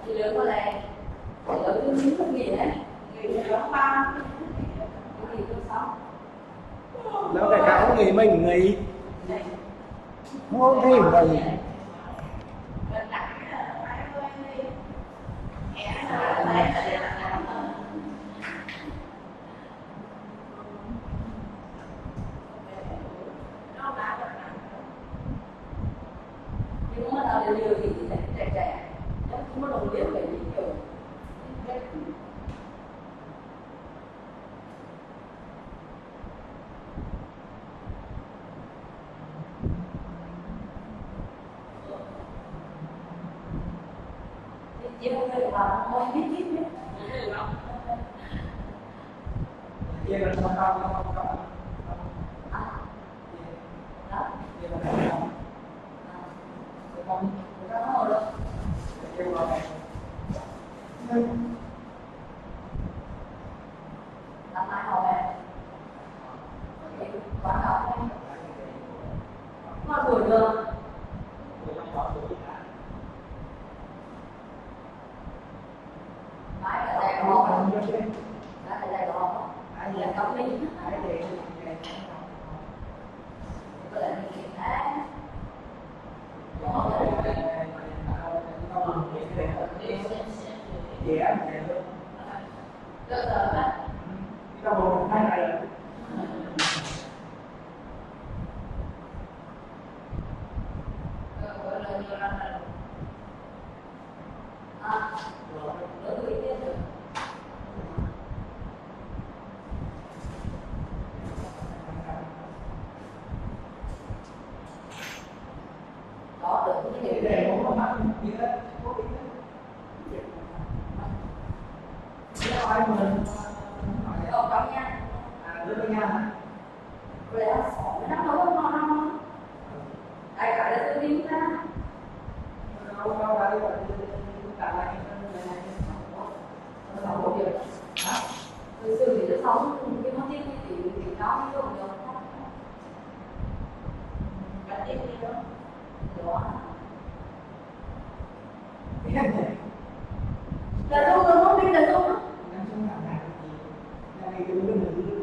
thì lượng có là lượng cái miếng cái gì đấy người đóng ba cái gì tôi sống nó cái cáo nghỉ mình nghỉ không thấy mình nhưng mà tao đều thì trẻ trẻ nó không có đồng điệu về những kiểu chỉ một người vào môi biết biết kia là không không đó không đó rồi kêu vào này làm ai hỏi về quán học đấy có đuổi được máy ở đây không máy ở đây không máy là công minh có lẽ mình kiểm tra dễ được rồi đó cái bộ hai này có được cái gì để muốn mà mắt gì đó có biết đó ai mình không trong nha đứa nha rồi là sổ nó nấu không ai cả là tôi đi ra đâu đâu ra đi rồi tại lại nó sống một việc từ từ thì nó sống cái món tiếp thì nó mới dùng được cái tiếp đi đó đó là đâu rồi không biết là đâu đó này cái đứa mình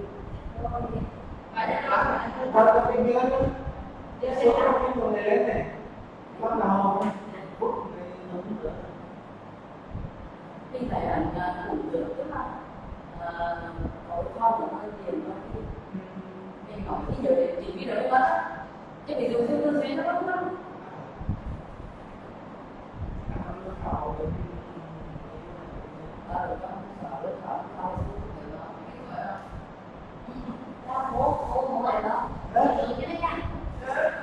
phải để đó qua cái kia đó số cái đồ này lên này bắt đầu bút này nó cũng được khi phải ẩn đủ được tức là có con của hơi tiền thôi mình nói cái điều để chỉ biết được đấy mất chứ ví dụ như tôi thấy nó mất lắm Bố này đó tự cái đấy nha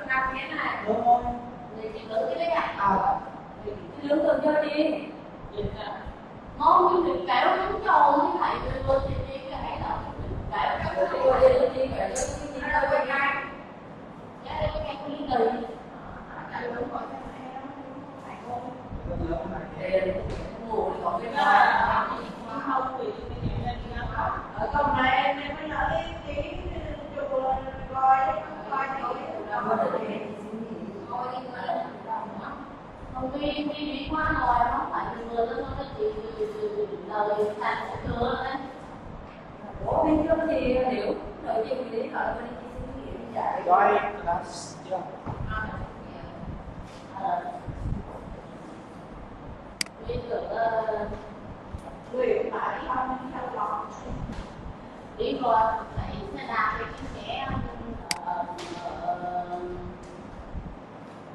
năm cái này thì chị tự cái đấy nha thì lương tự cho đi ngon như thịt kẹo trứng tròn như vậy rồi chị cái là kẹo trứng tròn đi đi kẹo trứng gì đâu bên ngay giá đây cái cái ly từ cái đúng rồi để ngủ thì còn cái đó không thì ở trong này em mới nói cái chụp coi không đi qua rồi nó phải người nó cái gì lời thành của cửa đấy bố bên trước thì hiểu rồi chị đi hỏi bên chị suy nghĩ chạy rồi là chưa bây giờ người phải không theo lòng đi rồi phải sẽ làm cái sẽ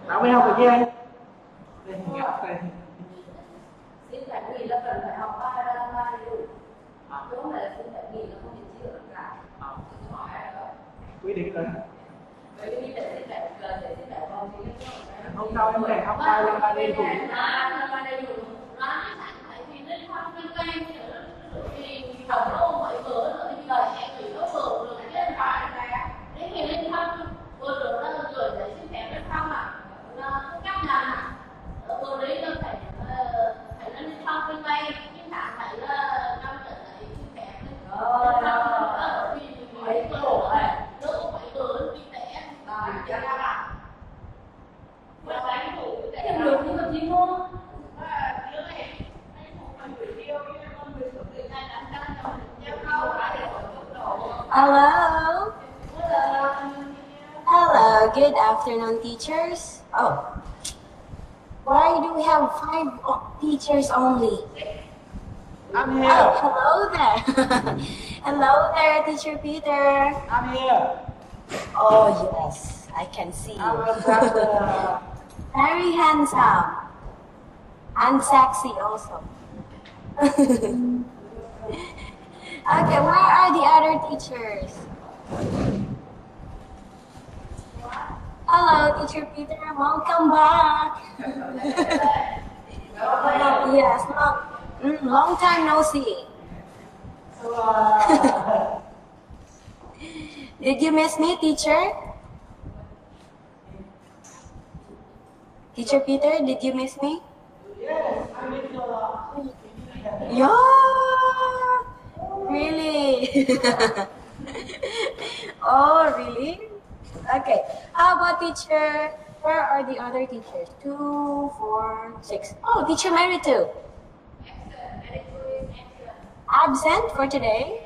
bảo mấy học được chưa đây ngọc đây xin phép nghỉ là cần phải học ba điều đúng là xin phép nghỉ là không thể chịu được cả hỏi quy định rồi vậy thì để xin phép con thì hôm sau em để học hai lần ba đi cùng ba đi cùng nó sẵn phải thì lên khoa kinh doanh thì tổng đô mọi bữa nữa như vậy em gửi có bữa được cái điện thoại này đến khi lên thăm vừa được nó gửi để xin phép lên thăm nó cách làm vừa đấy nó phải lên thăm kinh doanh chứ chẳng phải là năm trở lại xin phép lên thăm vì mấy cái đồ này đỡ phải gửi kinh tế chắc là mà đánh thủ cái được nhưng mà chỉ mua afternoon, teachers. Oh, why do we have 5 teachers only? I'm Oh, here. hello there. Hello there, Teacher Peter. I'm here. Oh, yes, I can see I'm you. a brother. Very handsome. And sexy also. Okay, where are the other teachers? Hello, Teacher Peter. Welcome back. Yes, long time no see. Did you miss me, teacher? Teacher Peter, did you miss me? Yes, I miss you a lot. Yeah, really? Oh, really? Okay. How about teacher? Where are the other teachers? 2, 4, 6. Oh, teacher Mary too. Absent for today?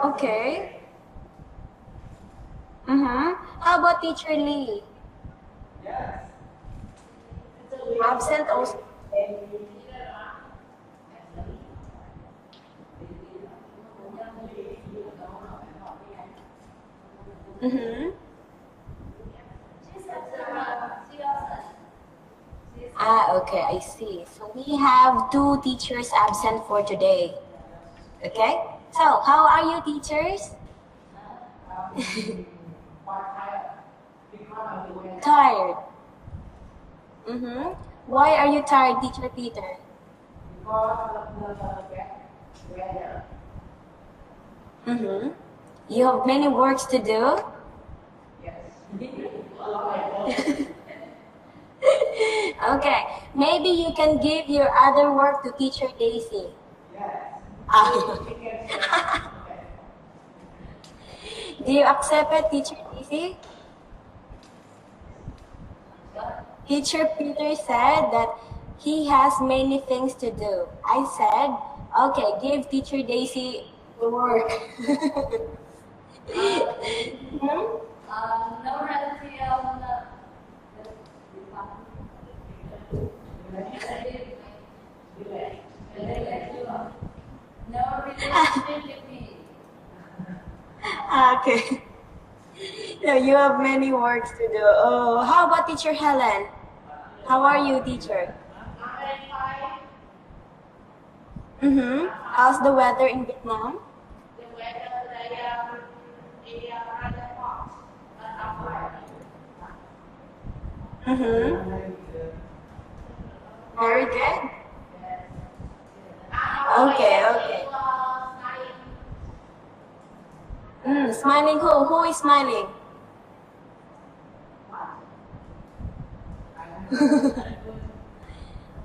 Okay. How about teacher Lee? Yes. Absent also. Okay, I see. So we have 2 teachers absent for today. Okay? So, how are you, teachers? Tired. Why are you tired, Teacher Peter? You have many works to do? Okay, maybe you can give your other work to Teacher Daisy. Do you accept it, Teacher Daisy? Teacher Peter said that he has many things to do. I said, okay, give Teacher Daisy the work. No relative on the no relationship with me. Okay. Yeah, you have many works to do. Oh, how about Teacher Helen? How are you, teacher? How's the weather in Vietnam? The weather today is rather hot, but I'm fine. Very good. Okay. Smiling who? Who is smiling?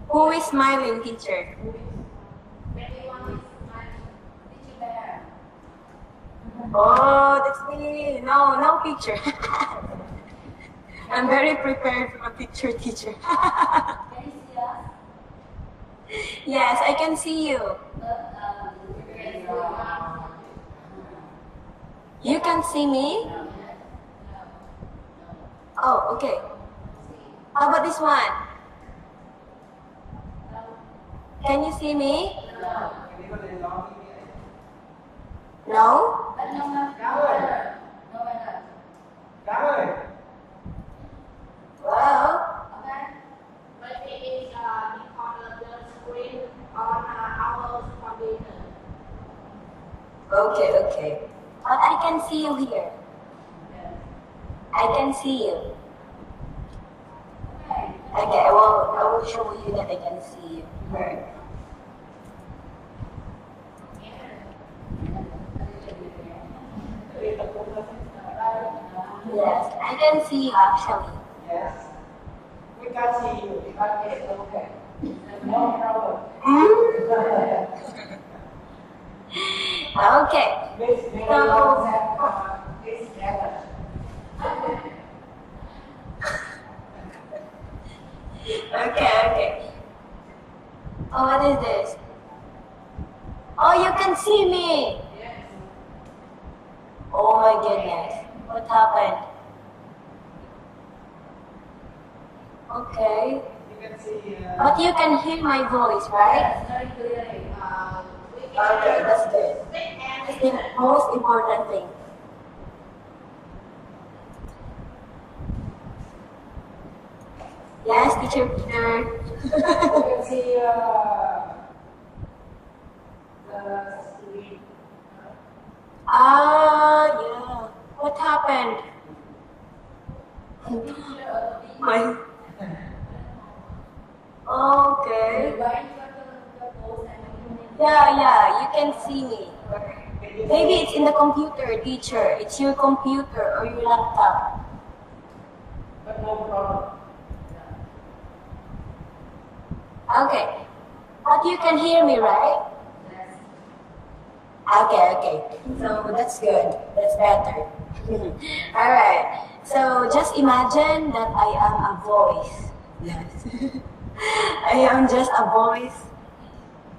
Who is smiling, teacher? Oh, that's me. No picture. I'm very prepared for a picture, teacher. Yes, I can see you. You can see me? Oh, okay. How about this one? Can you see me? No? Well, okay. But I can see you here. I can see you. Okay, I will show you that I can see you. Right. Yes, I can see you actually. Yes. We can see you. It's okay. No problem. Okay. Okay. Oh, what is this? Oh, you can see me. goodness. What happened? Okay. You can see. But you can hear my voice, right? Yes, very clearly. Okay, that's good. That's the most important thing. Yes, teacher Peter. You can see the screen. Yeah. What happened? My. Okay. Yeah, you can see me. Maybe it's in the computer, teacher. It's your computer or your laptop. But no problem. Okay. But you can hear me, right? Okay. So that's good. That's better. Alright. So just imagine that I am a voice. Yes. I am just a voice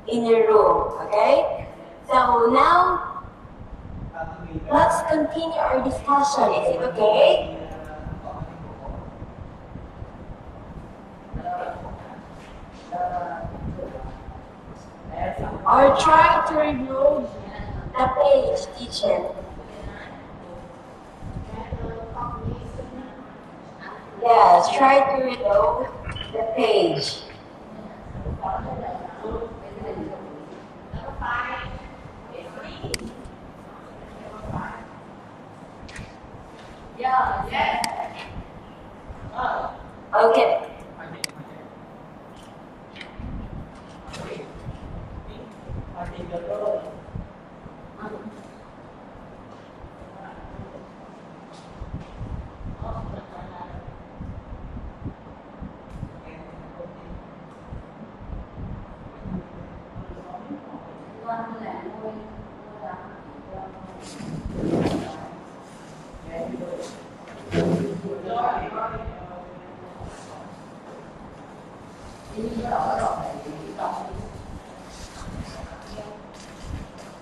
in your room. Okay? So now let's continue our discussion. Is it okay? Or try to reload the page, teacher. Yes, try to reload the page. Okay.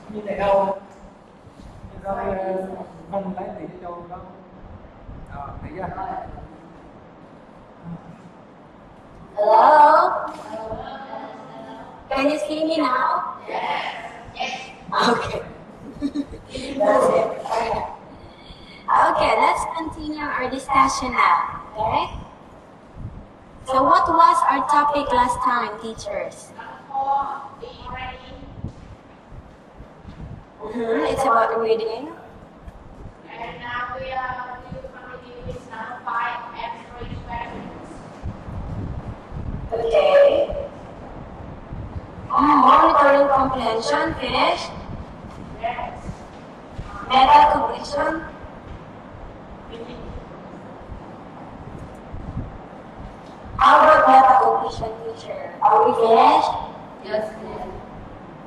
Như này đâu? Rồi mình lấy tiền cho đâu? Thấy chưa? Hello? Can you see me now? Okay. That's it. Okay, let's continue our discussion now. Okay? So what was our topic last time, teachers? It's about reading. And now we are going to continue with number 5, answering questions. Okay. Monitoring comprehension, finished. Yes. Meta cognition. How about meta cognition, teacher? Are we finished? Yes.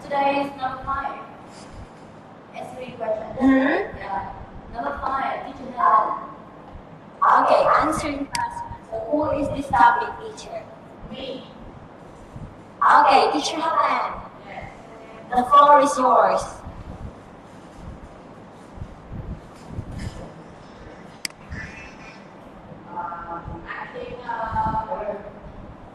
Today is number 5. Answering questions. Mm-hmm. Yeah. Number 5, teacher Helen. Okay, answering questions. So who is this topic, teacher? Me. Okay, teacher Helen. Yes. The floor is yours. I think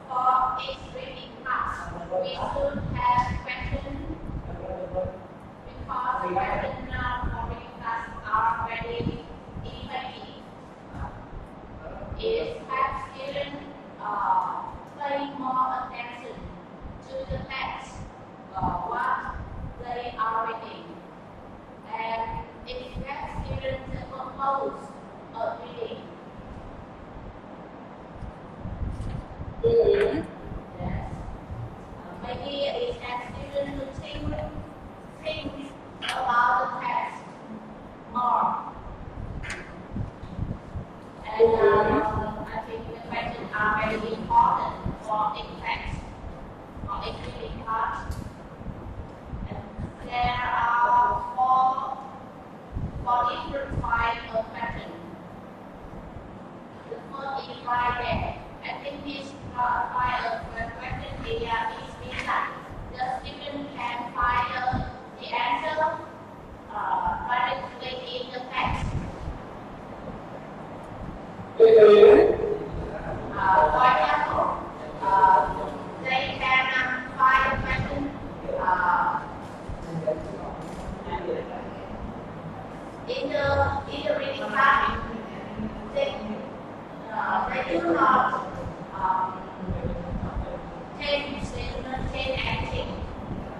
for each reading class, we should have questions because the questions now for reading class are very effective. It helps students pay more attention to the text what they are reading, and it helps students to compose a reading. Mm-hmm. Yes. Maybe it helps students to think about the text more. And I think the questions are very important for each text, for each reading part. And there are four different types of questions. The first is right there. I think this kind of question is means that the student can find the answer directly in the text. For example, they can find a question in the reading time. They do not change statement, change anything.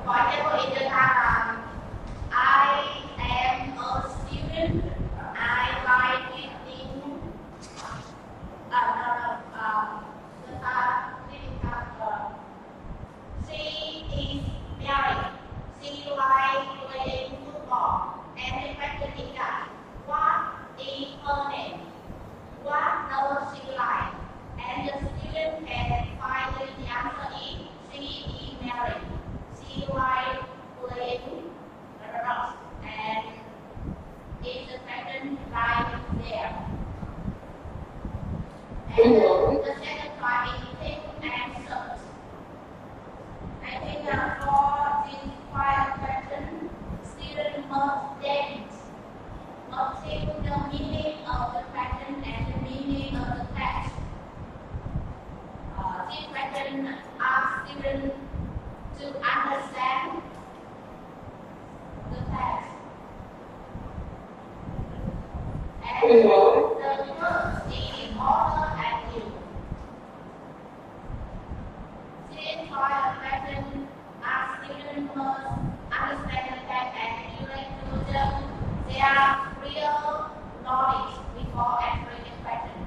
For example, in the time, I am a student. I like reading. She is married. She likes playing football. And the question is that, what is her name? What does she like? And the student can find the answer is, she is married. She likes playing rock. And is the question right there? And the second part is think and search. I think for this final question, students must take the meaning of the question and the meaning of the text. This question asks students to understand the text. And the first is order and view. Students try a question asks students must understand the text and relate to their real knowledge before answering the question.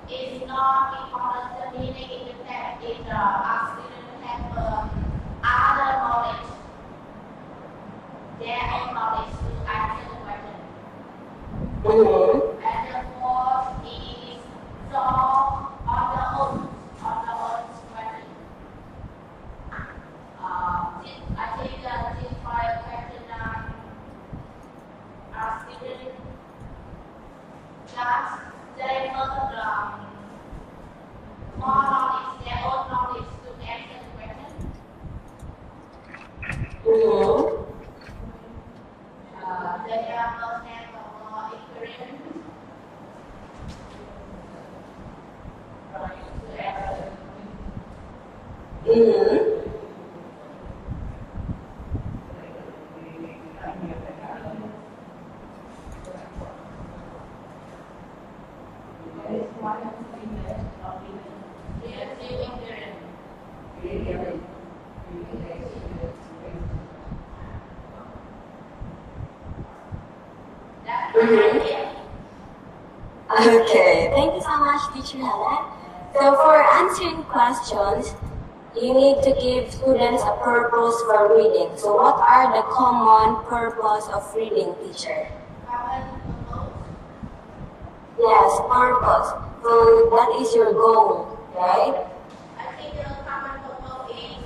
It's not important the meaning in the text, it asks students to have other knowledge, their own knowledge to answer the question. And the fourth is solve on the own question. I think this five question are students just they must more knowledge, their own knowledge to answer the question. They must have more experience to answer. Okay, thank you so much, Teacher Helen. So for answering questions, you need to give students a purpose for reading. So what are the common purpose of reading, teacher? Yes, purpose. So that is your goal, right? I think the common purpose is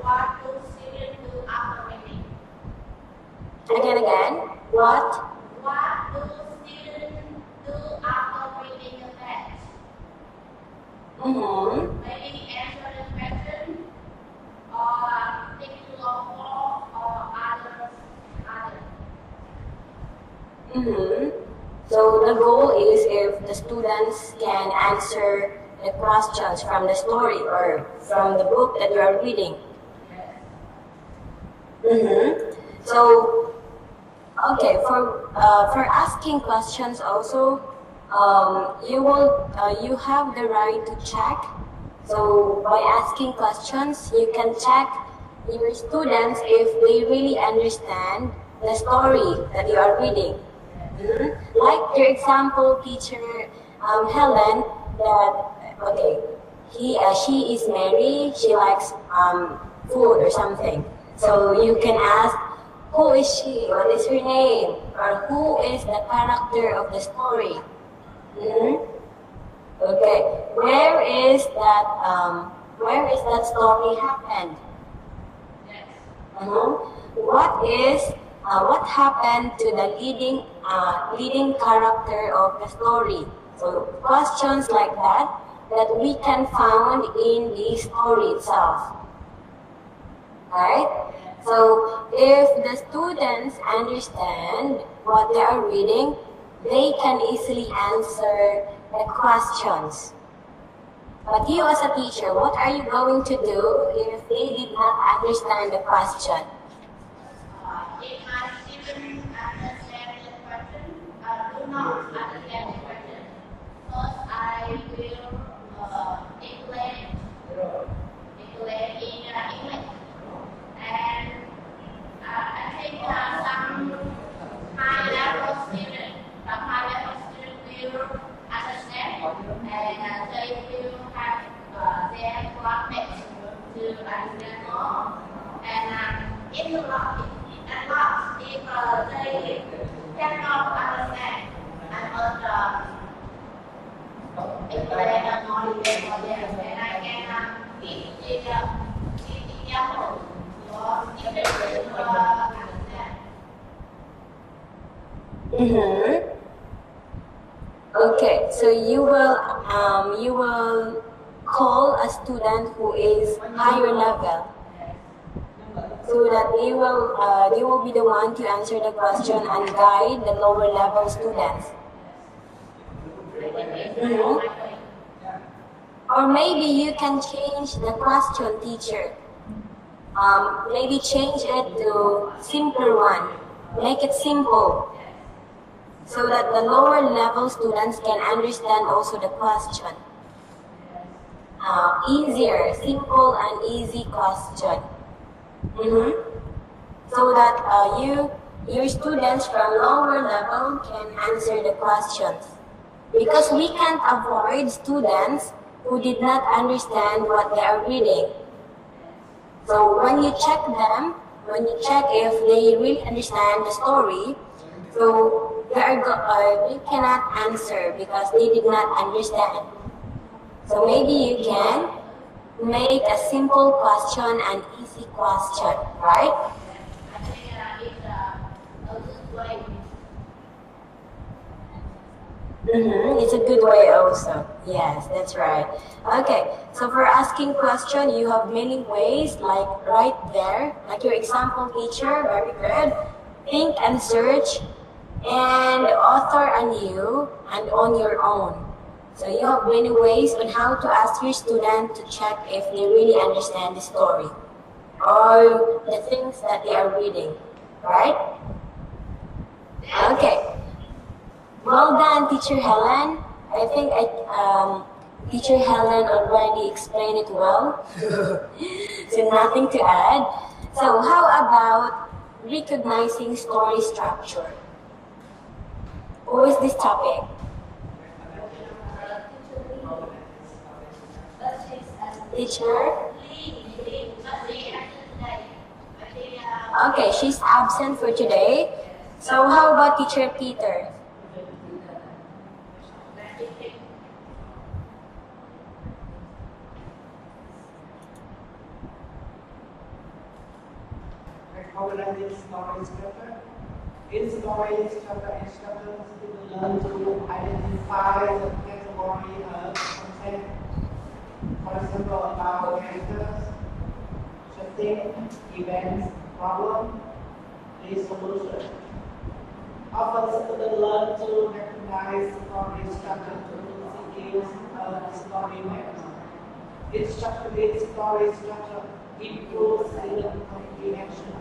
what do students do after reading? Again, what? What do students do after reading the text? Maybe answer the question, or think to or others. So the goal is if the students can answer the questions from the story or from the book that you are reading. So, okay, for asking questions also, you have the right to check. So by asking questions, you can check your students if they really understand the story that you are reading. Like your example, teacher Helen, that she is married, she likes food or something. So you can ask, who is she? What is her name? Or who is the character of the story? Okay, where is that story happened? What happened to the leading character of the story? So questions like that we can find in the story itself. Right? So if the students understand what they are reading, they can easily answer the questions. But you as a teacher, what are you going to do if they did not understand the question? If my students understand the question, do not understand the question, first I will explain in English. And I think some high-level students will understand, and they will have their classmates to understand more. And if they cannot understand, I must explain more detail for them, and I can give example for students to understand. Mm-hmm. Okay, so you will call a student who is higher level, so that they will be the one to answer the question and guide the lower level students. Mhm. Or maybe you can change the question, teacher. Maybe change it to simpler one. Make it simple, so that the lower level students can understand also the question. Easier, simple and easy question. So that your students from lower level can answer the questions. Because we can't avoid students who did not understand what they are reading. So when you check them, when you check if they really understand the story, so they cannot answer because they did not understand. So maybe you can make a simple question an easy question, right? I think it's a good way. It's a good way also. Yes, that's right. Okay, so for asking question, you have many ways, like right there, like your example teacher, very good. Think and search, and author anew, and on your own. So you have many ways on how to ask your student to check if they really understand the story or the things that they are reading, right? Okay. Well done, Teacher Helen. I think Teacher Helen already explained it well. So nothing to add. So how about recognizing story structure? Who is this topic? Teacher? Okay, she's absent for today. So how about Teacher Peter? Recognizing story structure. In story structure, instructors will learn to identify the category of content. For example, about characters, setting, events, problem, and solution. Often students learn to recognize story structure through the use of story maps. Instructor-based story structure improves student comprehension.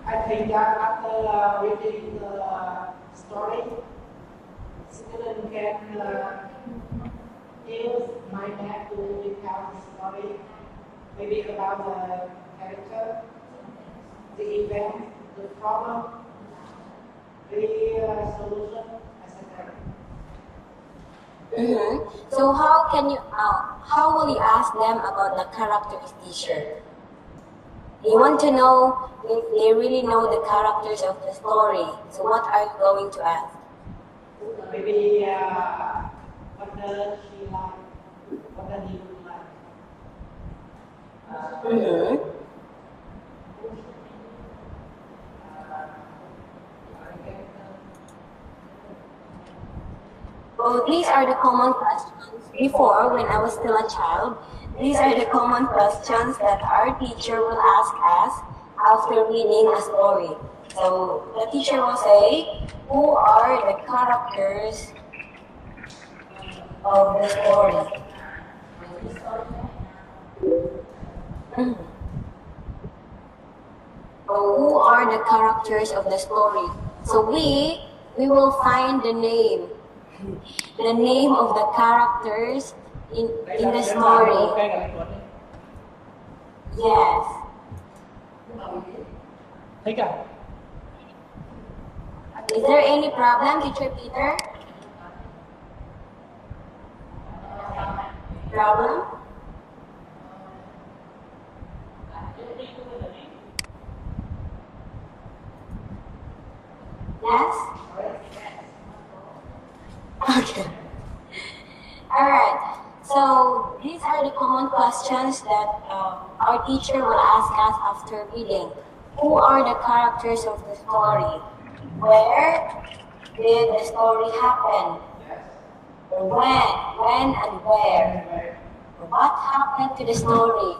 I think that after reading the story, student can use mind map to recount the story, maybe about the character, the event, the problem, the solution, etc. So how will you ask them about the character teacher? You want to know if they really know the characters of the story. So what are you going to ask? Maybe what does she like? What does he look like? Mm-hmm. So these are the common questions. Before, when I was still a child, these are the common questions that our teacher will ask us after reading a story. So the teacher will say, who are the characters of the story? Mhm. So who are the characters of the story? So we will find the name of the characters in the story. Yes. Is there any problem, Teacher Peter? Problem? Yes? Okay. Alright. So these are the common questions that our teacher will ask us after reading. Who are the characters of the story? Where did the story happen? When and where? What happened to the story?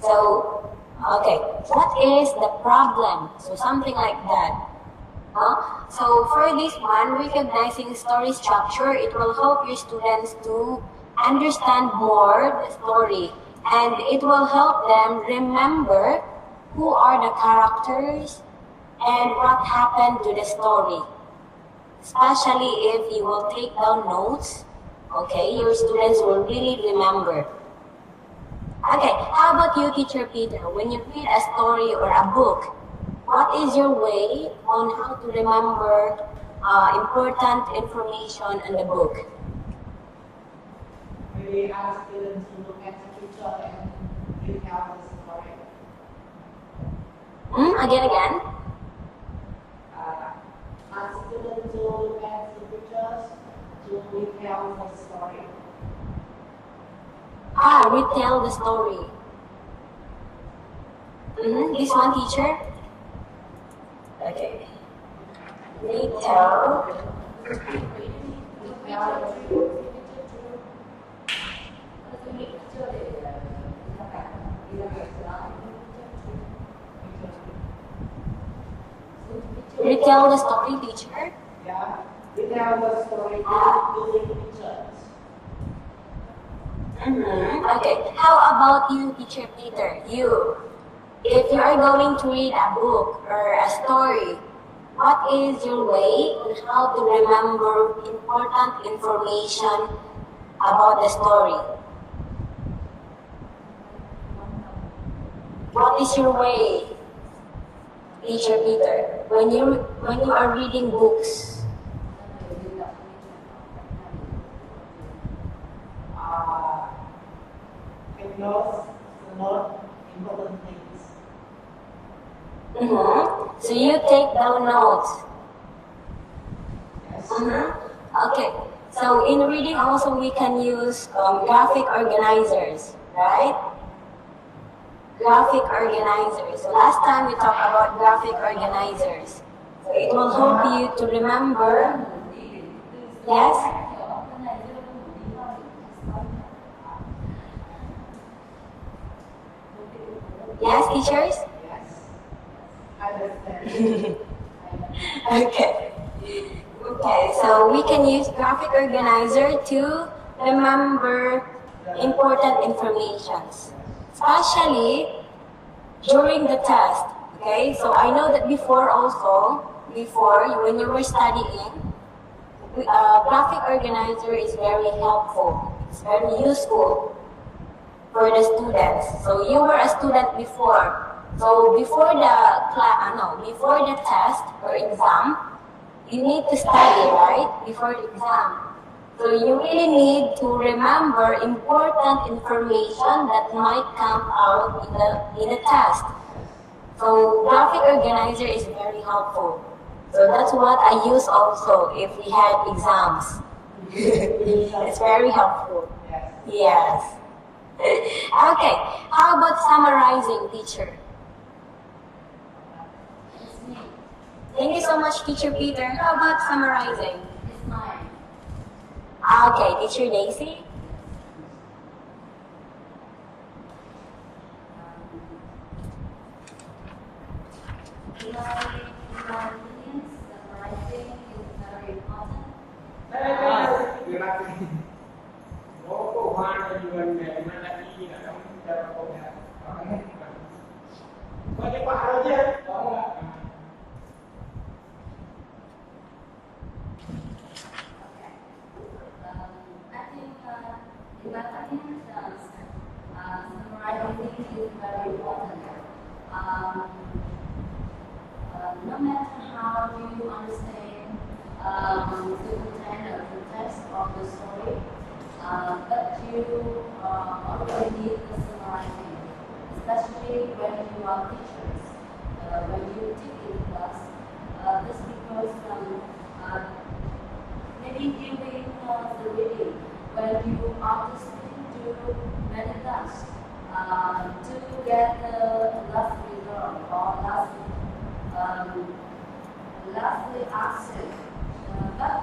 So, okay, what is the problem? So something like that. So for this one, recognizing story structure, it will help your students to understand more the story, and it will help them remember who are the characters and what happened to the story. Especially if you will take down notes, okay, your students will really remember. Okay, how about you, Teacher Peter? When you read a story or a book, what is your way on how to remember important information in the book? Maybe ask students to look at the picture and recount the story. Again? Ask students to look at the pictures to recount the story. Retell the story. This one, teacher? Okay. Retell. Retell the story, teacher. Yeah, recount the story using pictures. Okay. How about you, Teacher Peter? You. If you are going to read a book or a story, what is your way on how to remember important information about the story? What is your way, Teacher Peter, when you are reading books? Take notes, note important things. So you take down notes. Yes. Okay. So in reading also we can use graphic organizers, right? Graphic organizers. So last time we talked about graphic organizers. So it will help you to remember. Yes? Yes, teachers? Yes. I understand. Okay. Okay, so we can use graphic organizer to remember important information, especially during the test. Okay, so I know that before when you were studying, graphic organizer is very helpful. It's very useful for the students. So you were a student before. So before the test or exam, you need to study, right? Before the exam. So you really need to remember important information that might come out in a test. So graphic organizer is very helpful. So that's what I use also if we had exams. It's very helpful. Yes. Okay, how about summarizing, teacher? It's me. Thank you so much, Teacher Peter. How about summarizing? It's mine. Okay, Teacher Daisy? In my opinion, summarizing is very important. Người ta có cô hoa này vườn này mà lại đi là trong chờ cô nhà có cái quả đâu chứ đó là Okay. I think, in my opinion, summarizing is very important. No matter how you understand the content of the text of the story, but you always need the summarizing, especially when you are teachers, when you teach in class. This because maybe during the reading, when you are listening to many tasks, to get the last result or lastly answer, but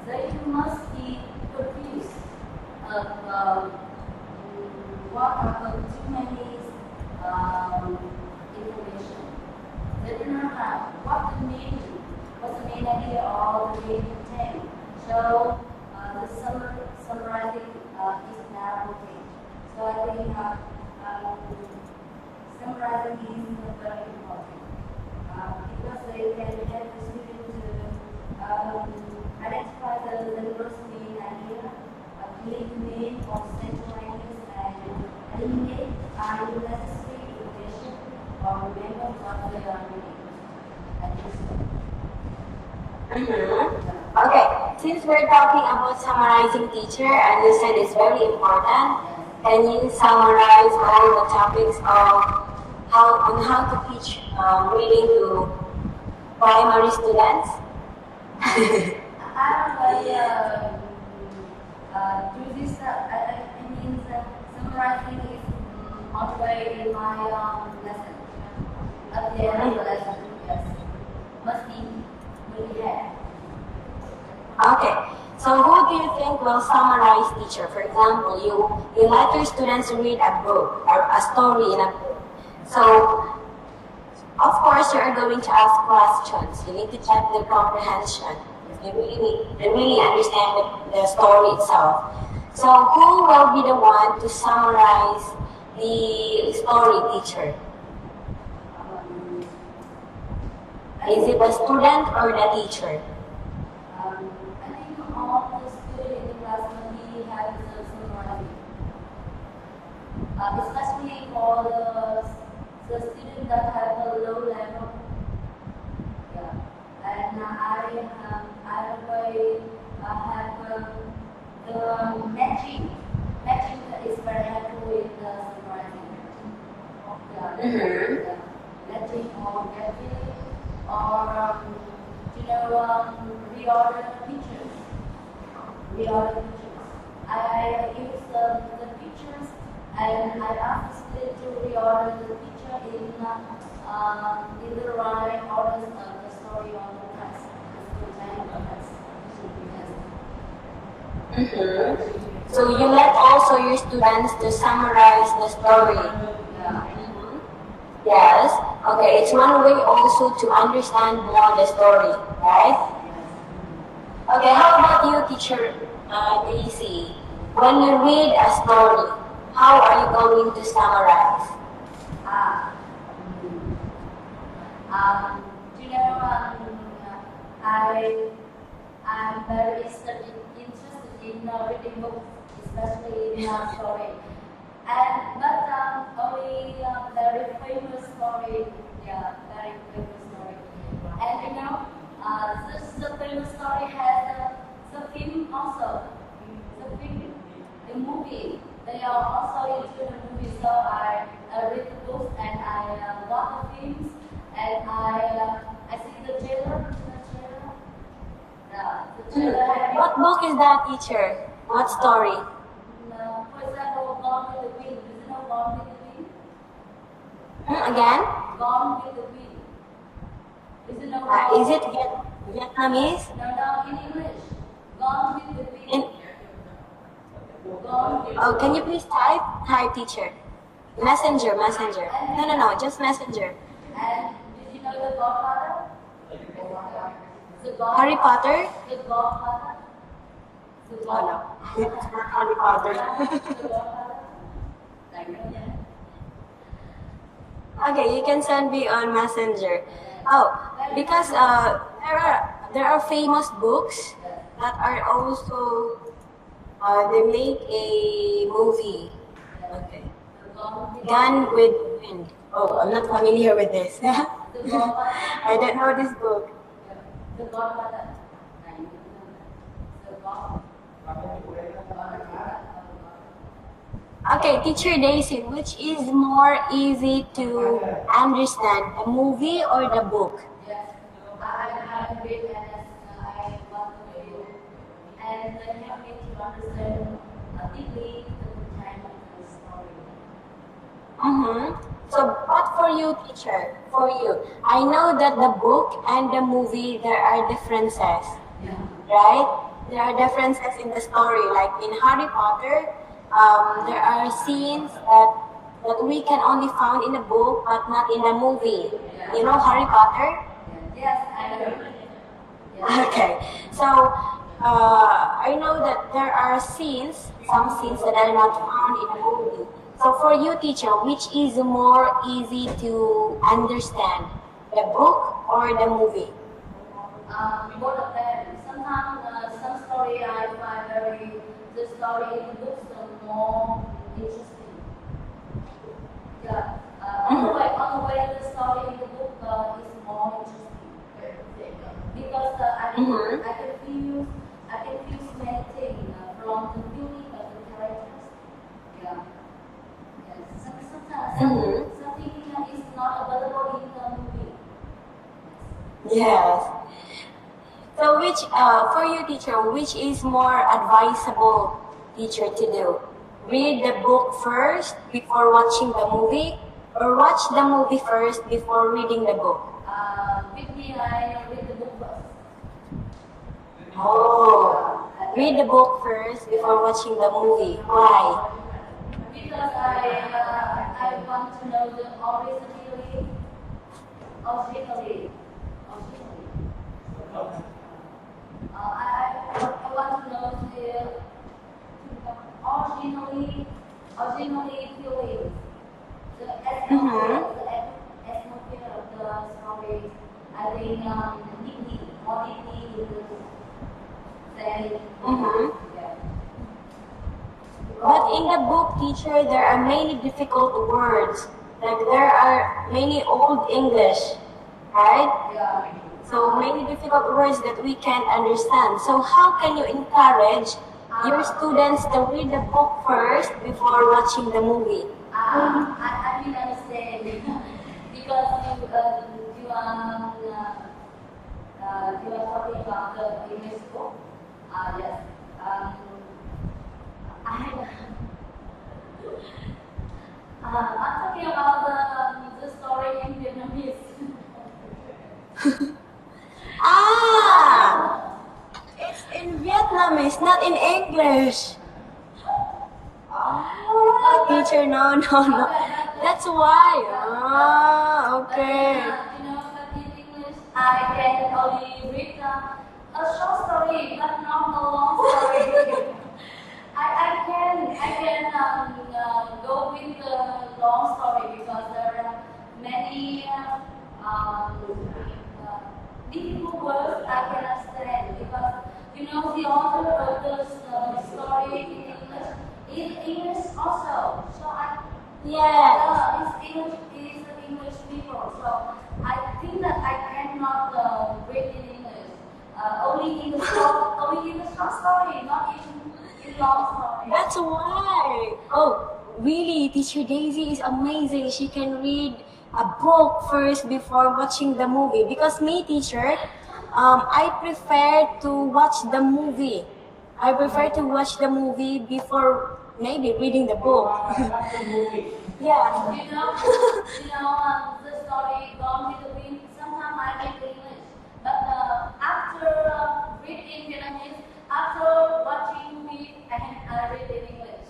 they must be confused of what are too many information. They do not have what's the main idea or the main content. So the summarizing is now okay. So I think summarizing is very important because they can help the student to identify the first main idea, create the main or central ideas, and eliminate unnecessary information or remember what they are reading. Okay, since we're talking about summarizing, teacher, and you said it's very important, can you summarize all the topics of how to teach reading to primary students? Do this, I mean, summarizing is on the way in my lesson. At the end of the lesson, yes. Must be really had. Okay, so who do you think will summarize, teacher? For example, you let your students read a book or a story in a book. So, of course, you are going to ask questions. You need to check their comprehension. If they really understand the story itself. So, who will be the one to summarize the story, teacher? Is it the student or the teacher? I think all the students in the class maybe have the summarizing. Especially for the students that have a low level. Yeah. And I always have the matching that is very helpful with the summarizing. Yeah. Yeah. Matching or getting or reorder pictures. I use the pictures and I ask the student to reorder the picture in the right order of the story or the text. So you let also your students to summarize the story. Yeah. Yes. Okay, it's one way also to understand more the story, right? Okay, how about you, teacher Daisy? When you read a story, how are you going to summarize? I'm very interested in reading books, especially in story. But only very famous story, yeah, very famous story. And this famous story has the watch the films and I see the trailer. The trailer had What book is that, teacher? What story? for example, Gone with the Wind. Do you know Gone with the Wind? Again? Gone with the Wind. Do you know Is it Vietnamese? No, in English. Gone with the Wind. In, Gone with oh, can you please type? Type, teacher. Messenger. No, just messenger. And did you know the Godfather? The Godfather. Harry Potter? The Godfather. The Oh Godfather. no, it's not Harry Potter. The Godfather. Like that. Okay, you can send me on Messenger. Oh, because there are famous books that are also they make a movie. Okay. Gone with Wind. Oh, I'm not familiar with this. The Godfather. I don't know this book. The Godfather. The Godfather. Okay, teacher Daisy, which is more easy to understand, the movie or the book? Yes. I read and I want to read. And they help me to understand deeply the time of the story. So, what for you, teacher? For you, I know that the book and the movie there are differences, Yeah. right? There are differences in the story. Like in Harry Potter, there are scenes that we can only found in the book but not in the movie. You know Harry Potter? Yes, I know. Yes. Okay, so I know that there are some scenes that are not found in the movie. So for you, teacher, which is more easy to understand, the book or the movie? Both of them. Sometimes some story I find the story in the books are more interesting. Yeah. On the way the story in the book is more interesting because I can feel many things from the feeling of the characters. Yeah. Yes. Sometimes something is not available in the movie. Yes. So which, for you, teacher, which is more advisable, teacher, to do? Read the book first before watching the movie, or watch the movie first before reading the book? With me, I read the book first. Oh, read the book first before watching the movie. Why? Because I want to know the originally. I want to know the originally feelings, the atmosphere of the story. I think deeply, more deeply than yeah. But in the book, teacher, there are many difficult words. Like there are many old English, right? Yeah. So many difficult words that we can't understand. So how can you encourage your students to read the book first before watching the movie? I didn't understand because you are talking about the English book. Yes. I'm talking about the story in Vietnamese. It's in Vietnamese, not in English. Oh, teacher, no. That's why. Okay. You know, but in English, I can only read a short story, but not a long story. I can go with the long story because there are many difficult words I can understand because you know the author of the story in English is English also. So Yes. it's English is English people. So I think that I cannot read in English. Only in the short story, not in long story. That's why. Oh, really? Teacher Daisy is amazing. She can read a book first before watching the movie. Because me, teacher, I prefer to watch the movie. I prefer to watch the movie before maybe reading the book. Yeah. The story Gone with the Wind. Sometimes I read English, but after reading Vietnamese, after watching movie, I read in English.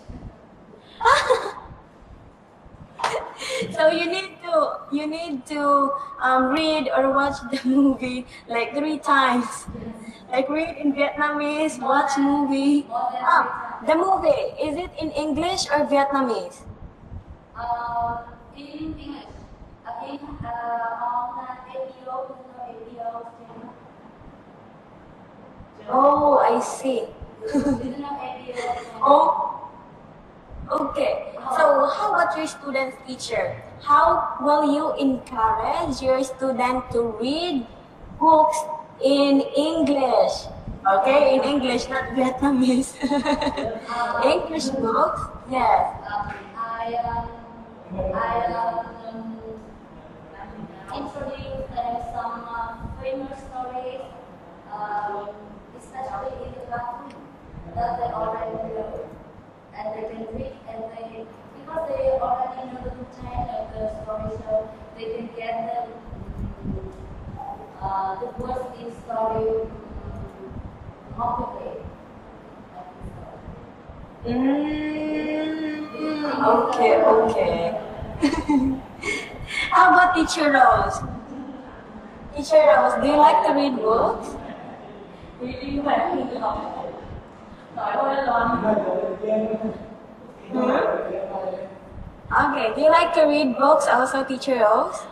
So you need to read or watch the movie like 3 times. Like read in Vietnamese, watch movie. The movie, is it in English or Vietnamese? In English, in on ABO channel. Oh, I see. Didn't know ABO channel. Oh, okay. So how about your student teacher? How will you encourage your student to read books in English? Okay, in English, not Vietnamese. English books? Yes. I introduce some famous stories, especially in the classroom that they already know, and they can read, and they because they already know the content of the story, so they can get the words in story more quickly. Okay. How about Teacher Rose? Teacher Rose, do you like to read books? Really, you have to nói thôi luôn. Okay, do you like to read books also, Teacher Rose?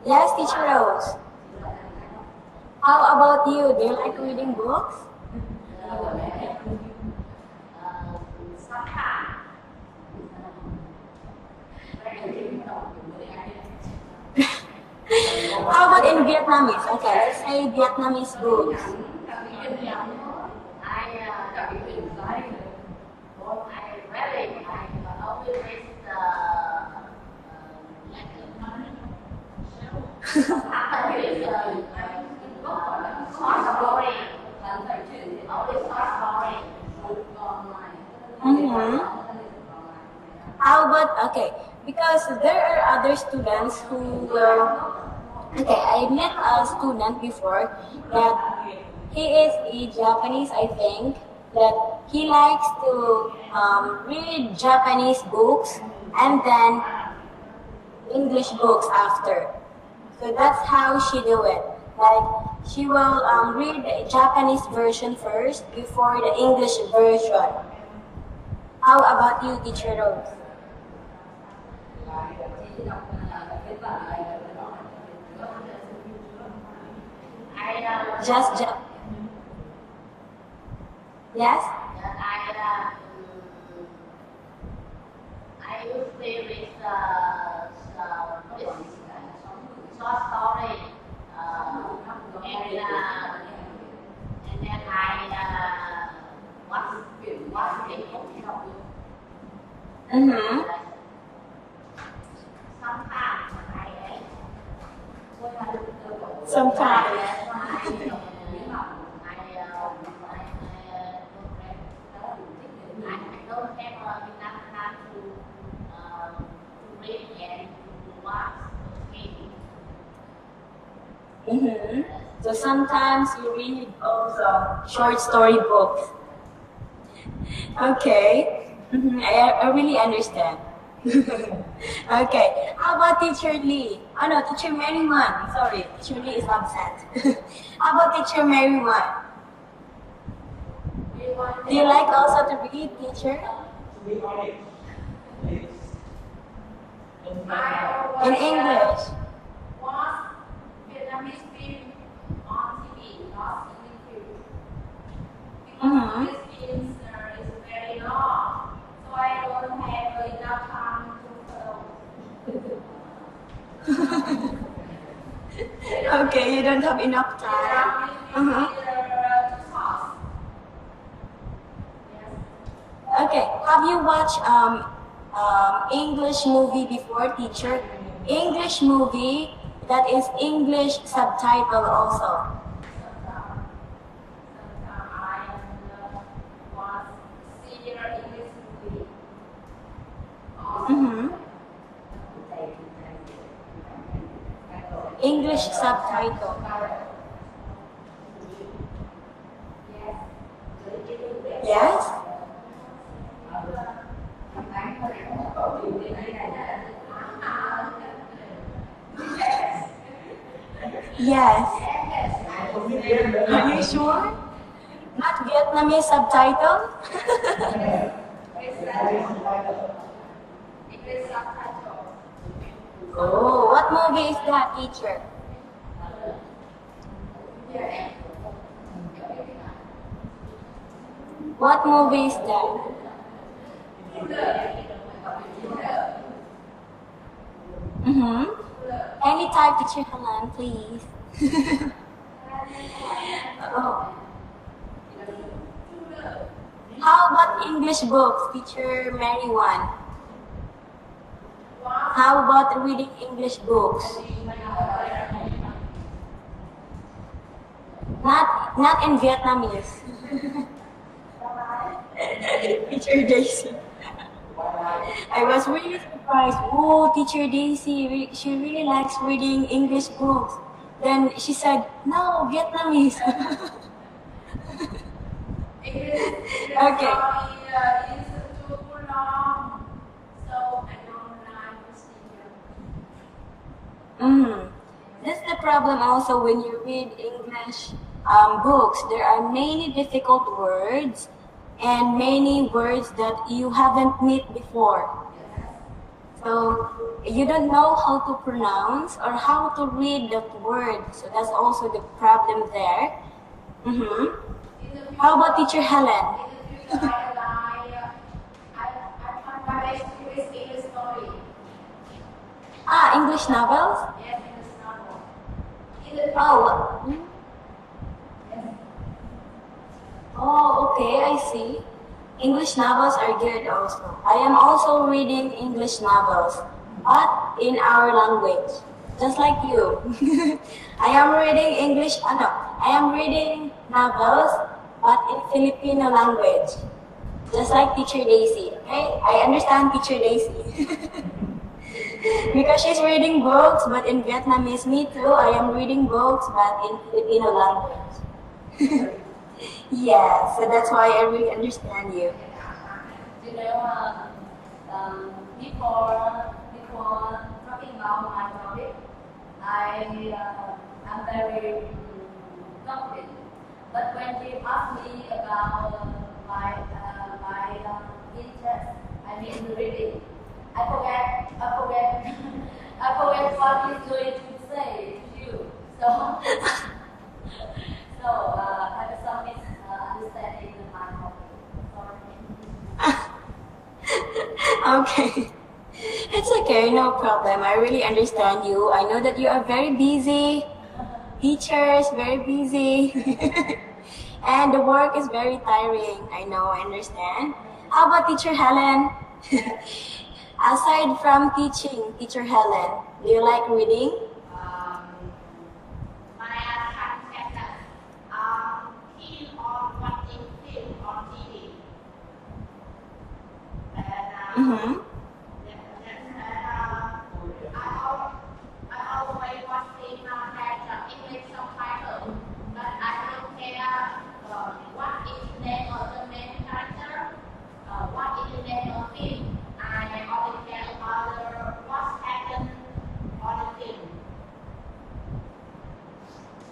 Yes, Teacher Rose. How about you? Do you like reading books? How about in Vietnamese? Okay, let's say Vietnamese books. How about, okay, because there are other students who will, okay, I met a student before that he is a Japanese, I think, that he likes to read Japanese books and then English books after. So that's how she do it. Like, she will read the Japanese version first before the English version. How about you, Teacher Rose? Just yes? I usually read short story, and then I watch the Sometimes. I don't have enough time to read and to watch TV. So sometimes you read also short story books. Okay. I really understand. Okay. How about Teacher Lee? Oh no, Teacher Mary Wan. Sorry, Teacher Lee is absent. How about Teacher Mary Wan? Do you like also to read, teacher? In English. Watch Vietnamese film on TV, not TV film. Because this film is very long, so I don't have enough time to follow. Okay, you don't have enough time. Uh-huh. either two sauce. Yes. Okay. Have you watched English movie before, teacher? English movie that is English subtitle also. Sometimes I was see your English movie. Mm-hmm. English subtitle. Yes? Yes. Are you sure? Not Vietnamese subtitle? English subtitle. Oh, what movie is that, teacher? What movie is that? Mm-hmm. Any type, teacher Helen, please. Oh. How about English books, teacher Mary One? How about reading English books? Not in Vietnamese. Teacher Daisy. I was really surprised. Oh, Teacher Daisy, she really likes reading English books. Then she said, no, Vietnamese. Okay. Is too long, so I don't like procedure. That's the problem also when you read English books. There are many difficult words and many words that you haven't met before. So you don't know how to pronounce or how to read that word. So that's also the problem there. How about Teacher Helen? In the future, I try my best to read English story. English novels? Yes, English novel. In the future, Oh, yes. oh, okay, I see. English novels are good also. I am also reading English novels, but in our language, just like you. I am reading I am reading novels, but in Filipino language, just like Teacher Daisy. Okay, I understand Teacher Daisy. Because she's reading books, but in Vietnamese. Me too. I am reading books, but in Filipino language. Yeah, so that's why I really understand you. You know, before talking about my topic, I'm very confident. But when you ask me about my interest, I mean reading, I forget I forget what he's going to say to you. So I have some misunderstanding in my topic. Sorry. Okay. It's okay, no problem. I really understand you. I know that you are very busy. Teachers, very busy. And the work is very tiring. I know, I understand. How about Teacher Helen? Aside from teaching, Teacher Helen, do you like reading? My character keen on watching film on TV. And I always watching has English subtitle, but I don't care what is the name of the main character, what is the name of film. I only care about what happened on the film.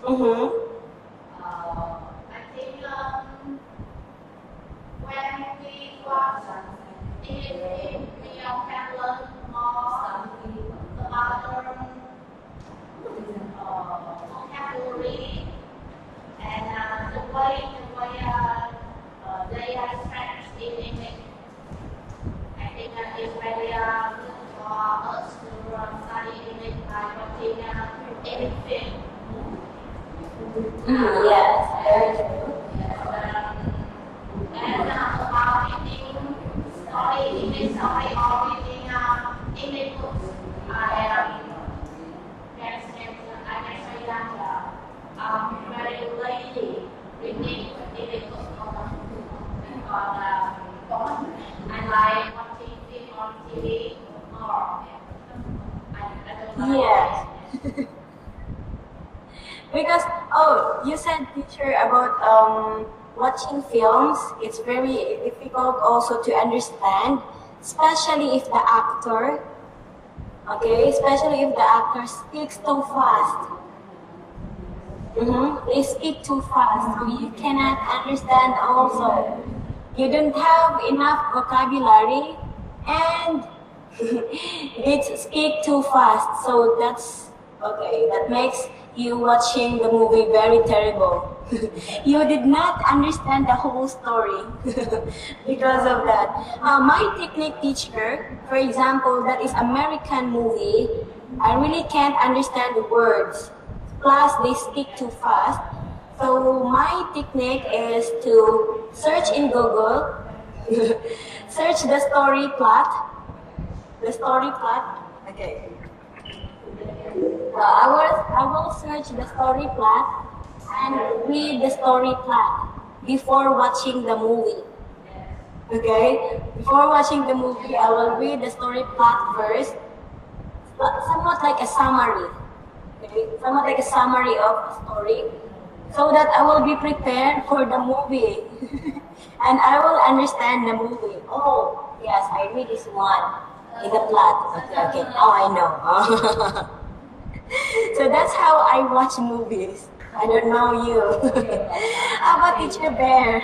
I think when we watch English film, we can learn more about vocabulary and the way they are expressed in English. I think it's very good for us to study English by watching any film. Because, oh, you said, teacher, about watching films. It's very difficult also to understand, especially if the actor, okay, especially if the actor speaks too fast. They speak too fast, so you cannot understand also. You don't have enough vocabulary, and they speak too fast. So that's okay. That makes you watching the movie very terrible. You did not understand the whole story because of that. My technique teacher, for example, that is American movie, I really can't understand the words. Plus, they speak too fast. So my technique is to search in Google, search the story plot. The story plot. Okay. I will search the story plot and read the story plot before watching the movie. Okay? Before watching the movie, I will read the story plot first, somewhat like a summary. Okay? Somewhat like a summary of a story, so that I will be prepared for the movie. And I will understand the movie. Oh, yes, I read this one in the plot. Okay. Oh, I know. So that's how I watch movies. I don't know you. How about Teacher Bear?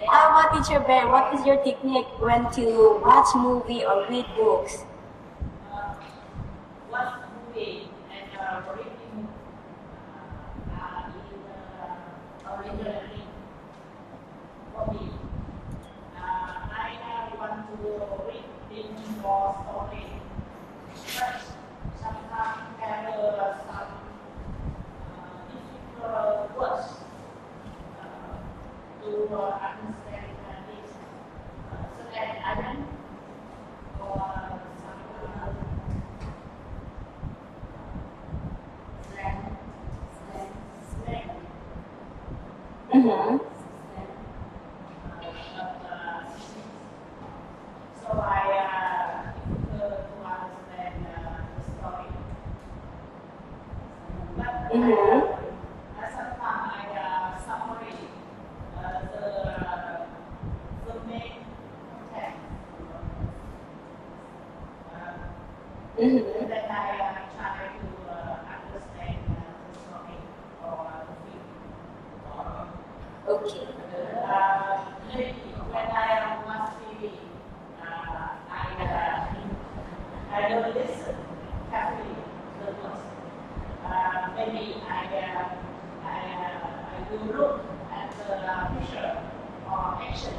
How about Teacher Bear? What is your technique when to watch movie or read books? Watch movie and reading originally for me. I want to read in more story, but sometimes there some difficult words to understand this. So that I can or some slang. Mm-hmm. So I difficult to understand the story. But sometimes I summary the main text. Then I try to understand the story or the film. Okay. Maybe when I watch TV, I don't listen carefully to the words. Maybe I will look at the picture or action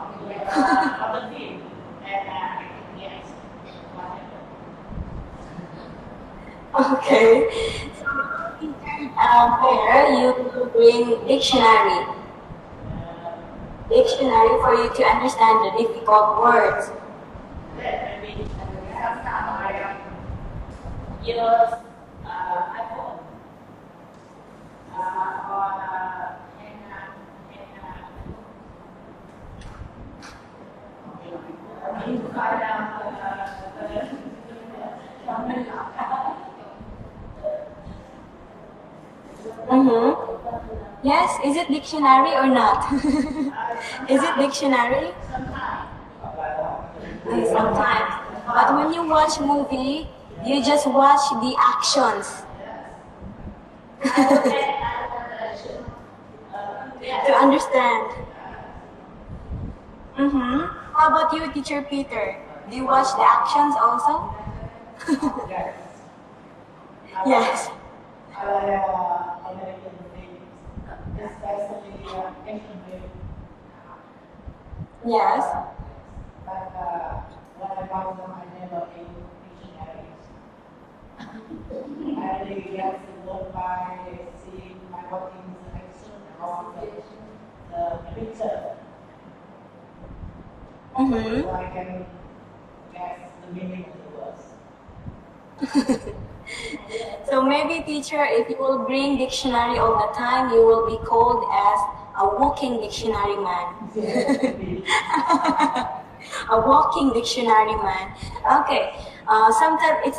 of the film and I can guess what happened. Okay. So, Bear, you will bring dictionary. Dictionary for you to understand the difficult words. Then maybe sometimes I use iPhone or to find out Yes, is it dictionary or not? Is it dictionary? Sometimes. But when you watch movie, you just watch the actions. To understand. How about you, Teacher Peter? Do you watch the actions also? Yes. Yes. American movies, especially action movies. Yes. But when I found them, I never ate dictionaries. I really get to learn by seeing my watching the action or the picture. So I can guess the meaning of the words. So maybe, teacher, if you will bring dictionary all the time, you will be called as a walking dictionary man. A walking dictionary, man. Okay. Sometimes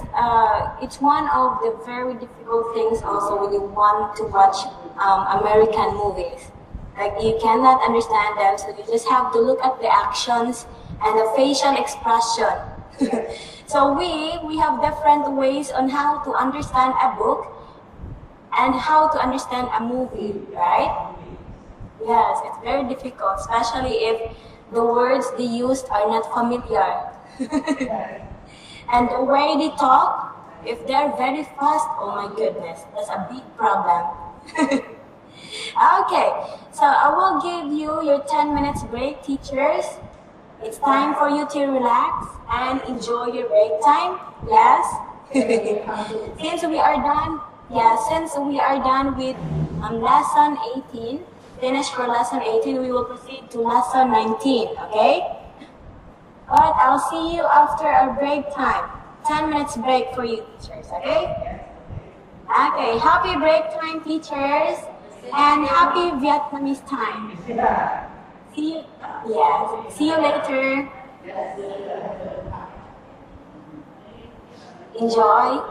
it's one of the very difficult things also when you want to watch American movies. Like you cannot understand them, so you just have to look at the actions and the facial expression. So we have different ways on how to understand a book and how to understand a movie, right? Yes, it's very difficult, especially if the words they used are not familiar. And the way they talk, if they're very fast, oh my goodness, that's a big problem. Okay, so I will give you your 10 minutes break, teachers. It's time for you to relax and enjoy your break time. Yes? Since we are done, since we are done with lesson 18, finish for lesson 18, we will proceed to lesson 19, okay? But I'll see you after our break time. 10 minutes break for you, teachers, okay? Okay, happy break time, teachers, and happy Vietnamese time. See you, see you later. Enjoy.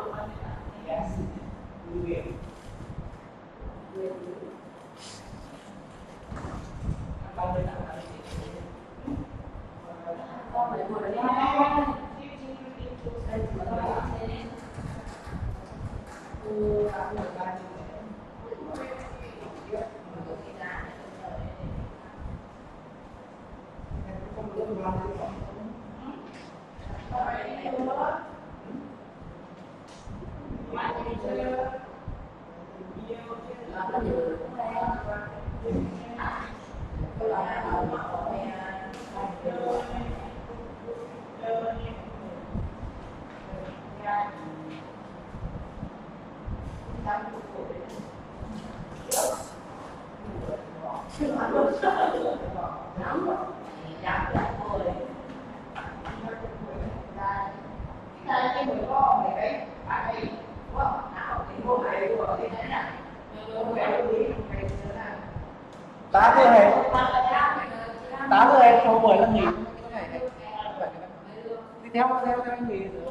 Tá rồi em không mời lên nghỉ. Đi theo anh nghỉ nữa.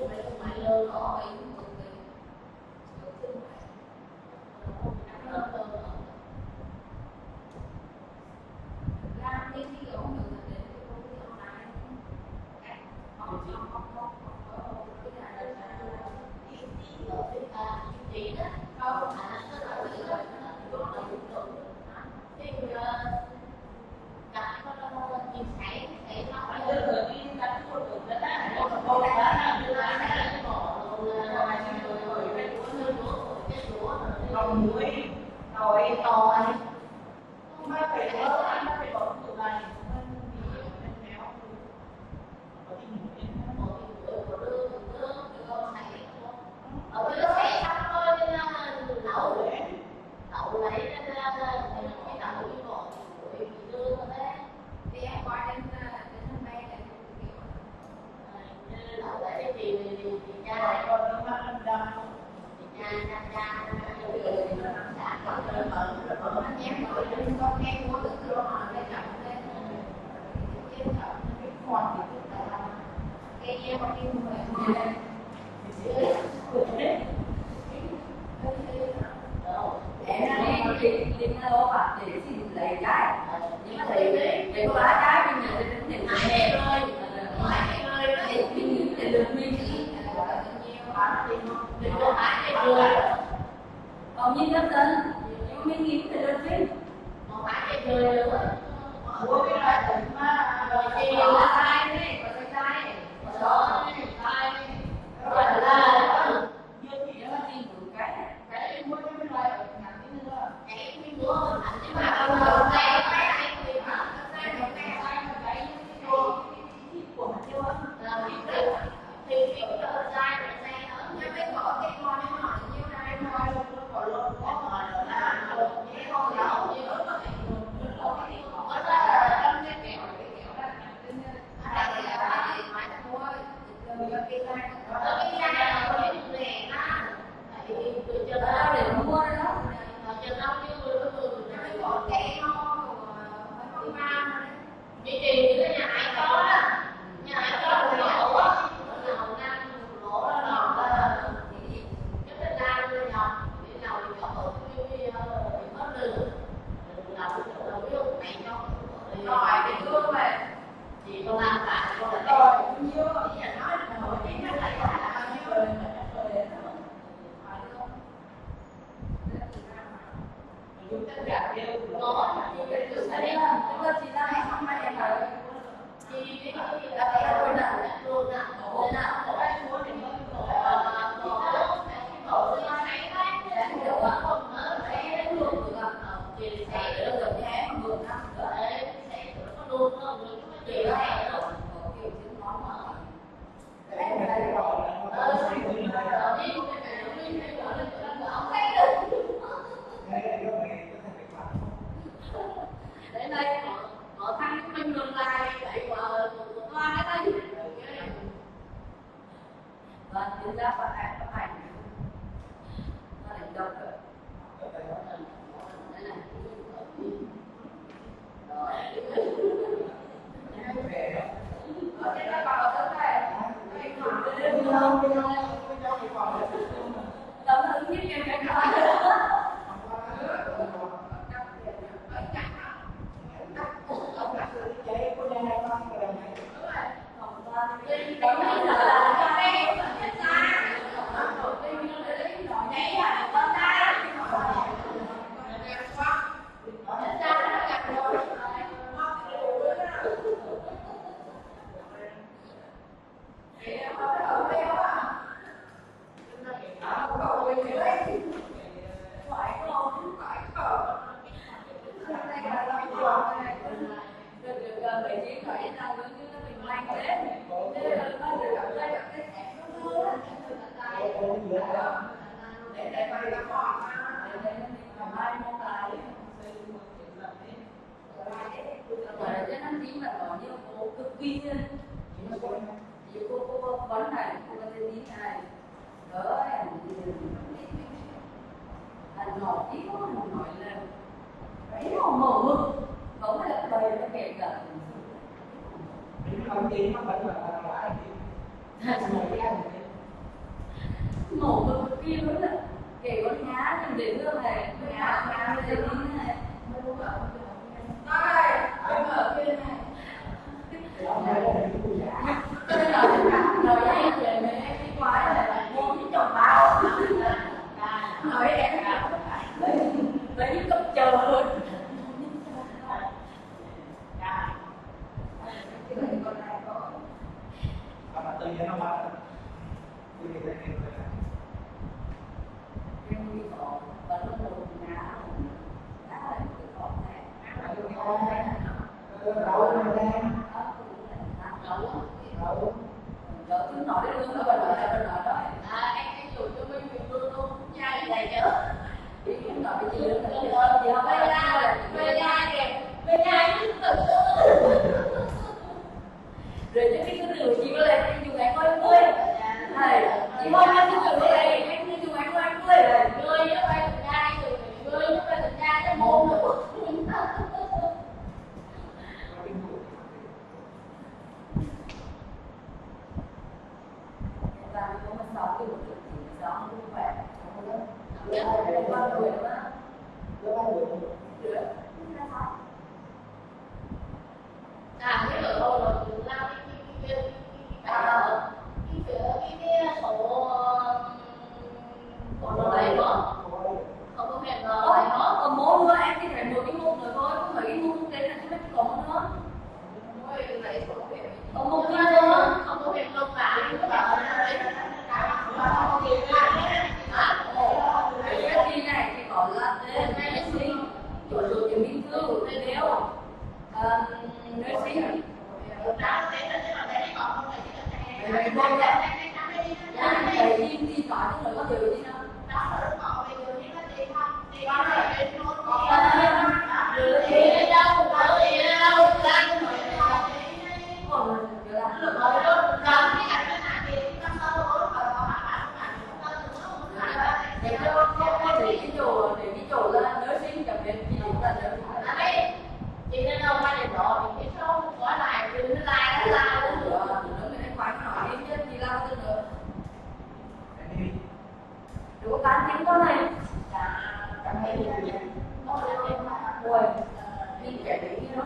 Còn như lớp tên, nhưng mấy nghiên thì lên phim. Còn phải cái chơi nữa. Ủa cái loại tỉnh mà rồi chơi là sai đấy, còn sai. Đó, sai. Rồi là như thì nó đi một cái mua cái loại ở nhà tí nữa. Cái mua ảnh chứ mà không được sai thì mà sai một cái của mình chưa. Là thì cái sai rồi sai nữa. Nhưng mấy có cái con nó hỏi nhiêu này thôi. Có được bảy chín rồi đến đâu cứ nó mình lanh thế nó được cảm thấy cái sẹt nó để quay cái khoa để làm ai mong lại rồi cho năm chín là có nhiều cô cực kỳ nhiều cô vấn này cô có tên tí này đó là nổi tí quá nổi lên đấy nó mờ mực không phải là bầy nó kể cả Những con tim nó vẫn là lãi mổ cực kỳ luôn đấy kể con nhá đừng để nước này nhá đây tí này nó đây anh ở bên này tôi nói anh về mấy em đi quái là mua cái chồng bao nói em lấy những cốc chờ luôn mà tự nhiên nó mất tự nhiên nó kêu rồi em đi có và nó một ngã là cái cỏ này đậu nó đen đậu đỡ cứ nói đến lương nó còn nói đó anh chủ cho mình lương luôn nhai này chứ đi cũng nói cái gì nữa thì không bây ra chứ tự rồi chứ cái rượu chị có lên anh dùng anh ơi mươi này chị thôi anh cứ rượu đây anh cứ dùng anh ơi mươi rồi mươi nó phải từng nhai rồi mươi nó phải từng nhai cái môn nữa và nếu mà sống thì một chuyện thì sống vui vẻ không có không có người nữa cái ở đâu rồi từ lao cái số của đấy nữa không có hẹn lại nó còn môn nữa em chỉ phải một cái môn nữa thôi không phải cái môn quốc tế là không biết còn nữa còn một cái nữa không có hẹn lông lại cái gì này thì có là tên sinh chỗ chỗ chứng minh thư tên nếu nơi sinh rồi con đấy thầy chim đi tỏi rồi có điều gì đâu để cái chỗ là nơi sinh cảm biến gì cũng là nơi chị nên đâu qua đèn đỏ thì cái số quá lại từ nó la nó nữa nó mới quay nó nói chứ chị laoទៅnữa đủ bán tiếng con này cảm thấy ui đi kể đấy như nó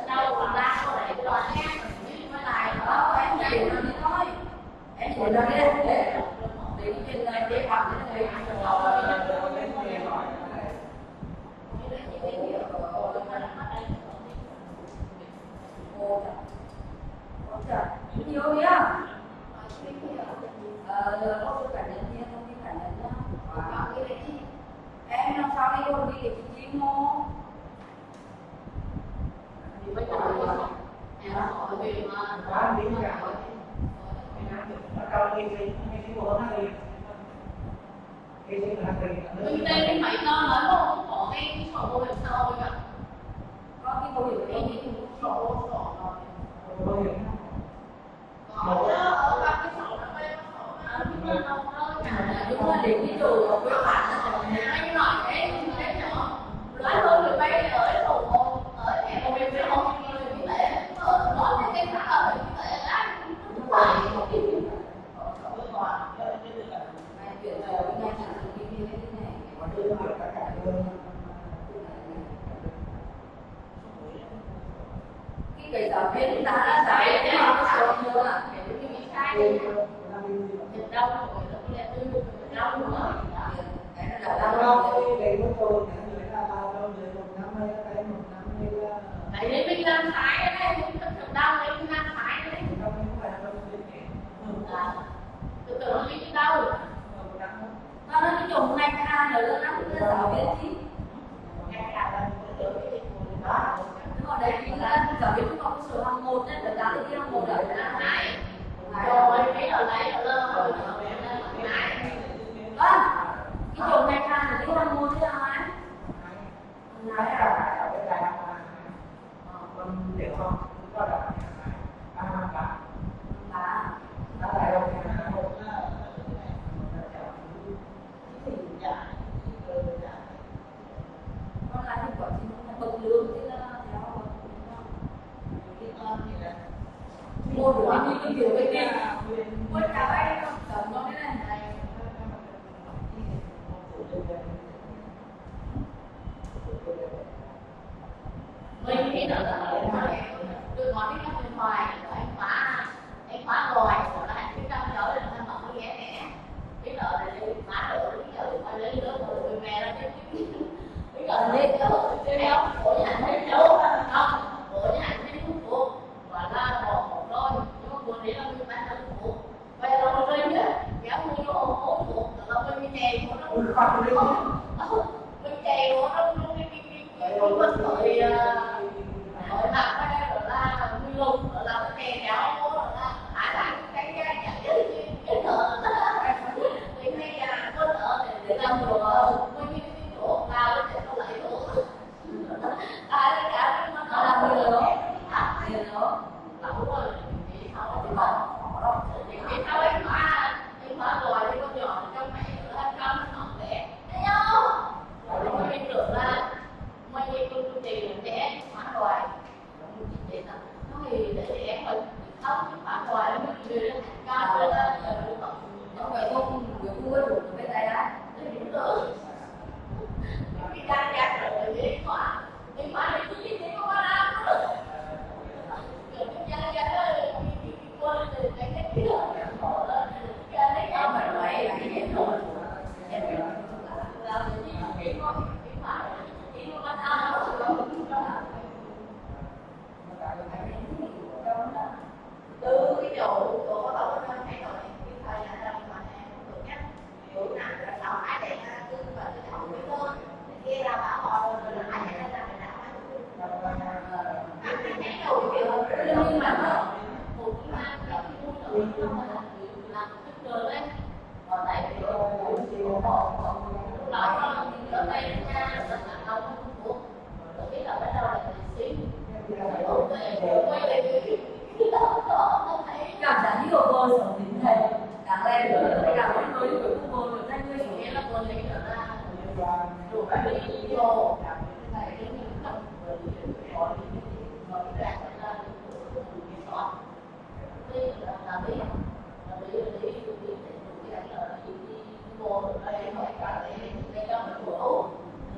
đâu còn la cô này còn nghe mới lại đó em nhìn nó đi thôi em nhìn nó đi để cái này để học cái này nhiều kìa có cái cảnh nhận nha không cái cảnh nhận nhá em làm sao đi luôn đi để chị chim mô thì bây giờ em hỏi về mà bán đi cả nó cao đi cái bộ nó đi cái gì là mình đây cái máy to nói không có cái sổ bảo hiểm xã hội cả có cái bảo hiểm cái sổ bảo hiểm có ở cái sổ nó bên đúng là đến cái đồ với bạn là anh nói cái nhỏ nói hơn người bay ở sổ ở cái bảo hiểm xã hội như thế ở đó cái khác ở như thế đấy cái giáo viên đã dạy cái học số nữa là cái mình sai đi Nhật Đông rồi nó cũng là tư Nhật Đông nữa cái nó là đâu để nó tôi người ta bao đâu để một năm hay cái một năm hay là đấy mình làm sai đấy mình thật sự đau đấy mình làm sai đấy đâu không phải đâu từ từ nó bị đau nó cái chồng này cái A nữa nó giáo viên chứ hai là ở bên này con hiểu không? Có là ba đã lại đâu thì con là thì quả thì nó bậc lương thế là theo cái con thì là mua được cái kiểu cái gì mua cả bay không cầm nó cái này mình nghĩ là được món đi ra bên ngoài rồi anh khóa rồi rồi lại cái trong chỗ là nó mở cái ghé nè biết rồi là đi khóa được bây giờ phải lấy nước rồi mẹ nó biết bây giờ lên cái đeo của nhà anh thấy đâu không của nhà anh thấy thuốc buộc và là một đôi nhưng mà của đấy là người bán thuốc buộc bây giờ nó lên á kéo người nó ôm buộc rồi nó bên chè của nó bên chè của nó cái quân tội tội mặt ở đây rồi là nguy lùng rồi là cái chè kéo của rồi là thả lại cái chạy cái nợ cái này là có nợ để làm đồ có những cái chỗ lao để nó lại đồ ai cả nó làm người lớn người lớn đúng rồi thì sao thì bỏ đâu thì sao anh khóa rồi thì con nhỏ trong mẹ nó cắm nó để thấy không rồi mình được là mấy cái tiền để khóa rồi để nó thì để mình không khóa rồi nó chưa cao lên nó phải không được mua đủ cái tay đó đúng rồi cái đang giá rồi để khóa thì cái có ra rồi cái giá đó quân từ cái kia cái đấy không phải vậy là cái gì thôi là cái nó ăn từ cái chỗ có tàu nó thấy rồi cái thời là đâu mà được nhá chỗ nào là tàu hải để cứ và cái tàu cái thôi kia là bảo họ rồi là hải để ra mình cái đầu kiểu nhưng mà nó một cái mang cái mua rồi không là làm cái trời đấy còn tại vì họ nói ở đây nha là đâu không buộc rồi biết là bắt đầu là xí quay lại cảm giác như của cô sống tính thầy càng lên rồi thấy càng mới của cô được thay người chủ nghĩa là cô lấy trở ra đủ các đi vô này cái những đồng rồi có những cái là kiểm soát đây là lý cái là đi vô đây hỏi cả đây đó là của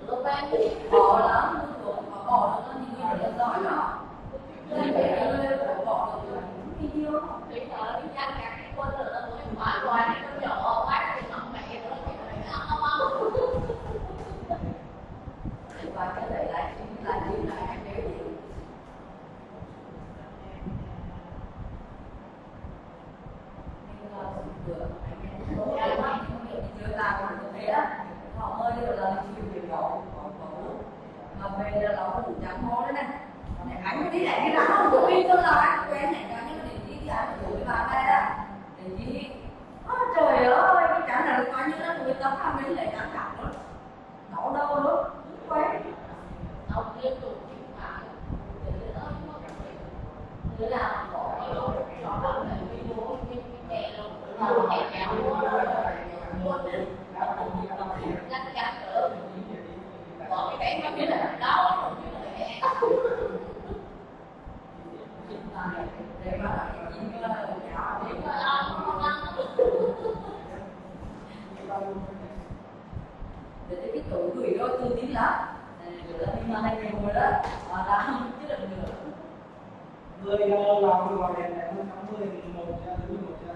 lúc ban thì bỏ lắm bỏ nó như người giỏi đó nên phải bỏ được video bây giờ đi ra cả cái quân rồi nó mới khóa rồi nó nhỏ quá thì nó mẹ nó ăn không và cái này lại anh nhớ gì chưa làm được thế đó họ ơi là chiều chiều nhỏ mà về là nó cũng chẳng mó đấy này anh đi lại cái nào cũng đi cơ là quen này cả những cái gì anh tuổi vào đây đó để gì trời ơi cái trả này coi như nó người ta tham đến lại chẳng cảm nữa nổ đâu nữa quen ông liên tục để là bỏ cái đồ cho nó này đi mua cái mẹ luôn mẹ kéo mua ngăn chặn nữa bỏ cái nó biết là đau để mà lại gì nhỏ để mà ăn không ăn để cái tủ gửi đôi tư tín lắm rồi là đi mà hay nhiều rồi đó mà làm chứ đừng nữa người làm cái gọi đèn này nó 60 một cho đến một cho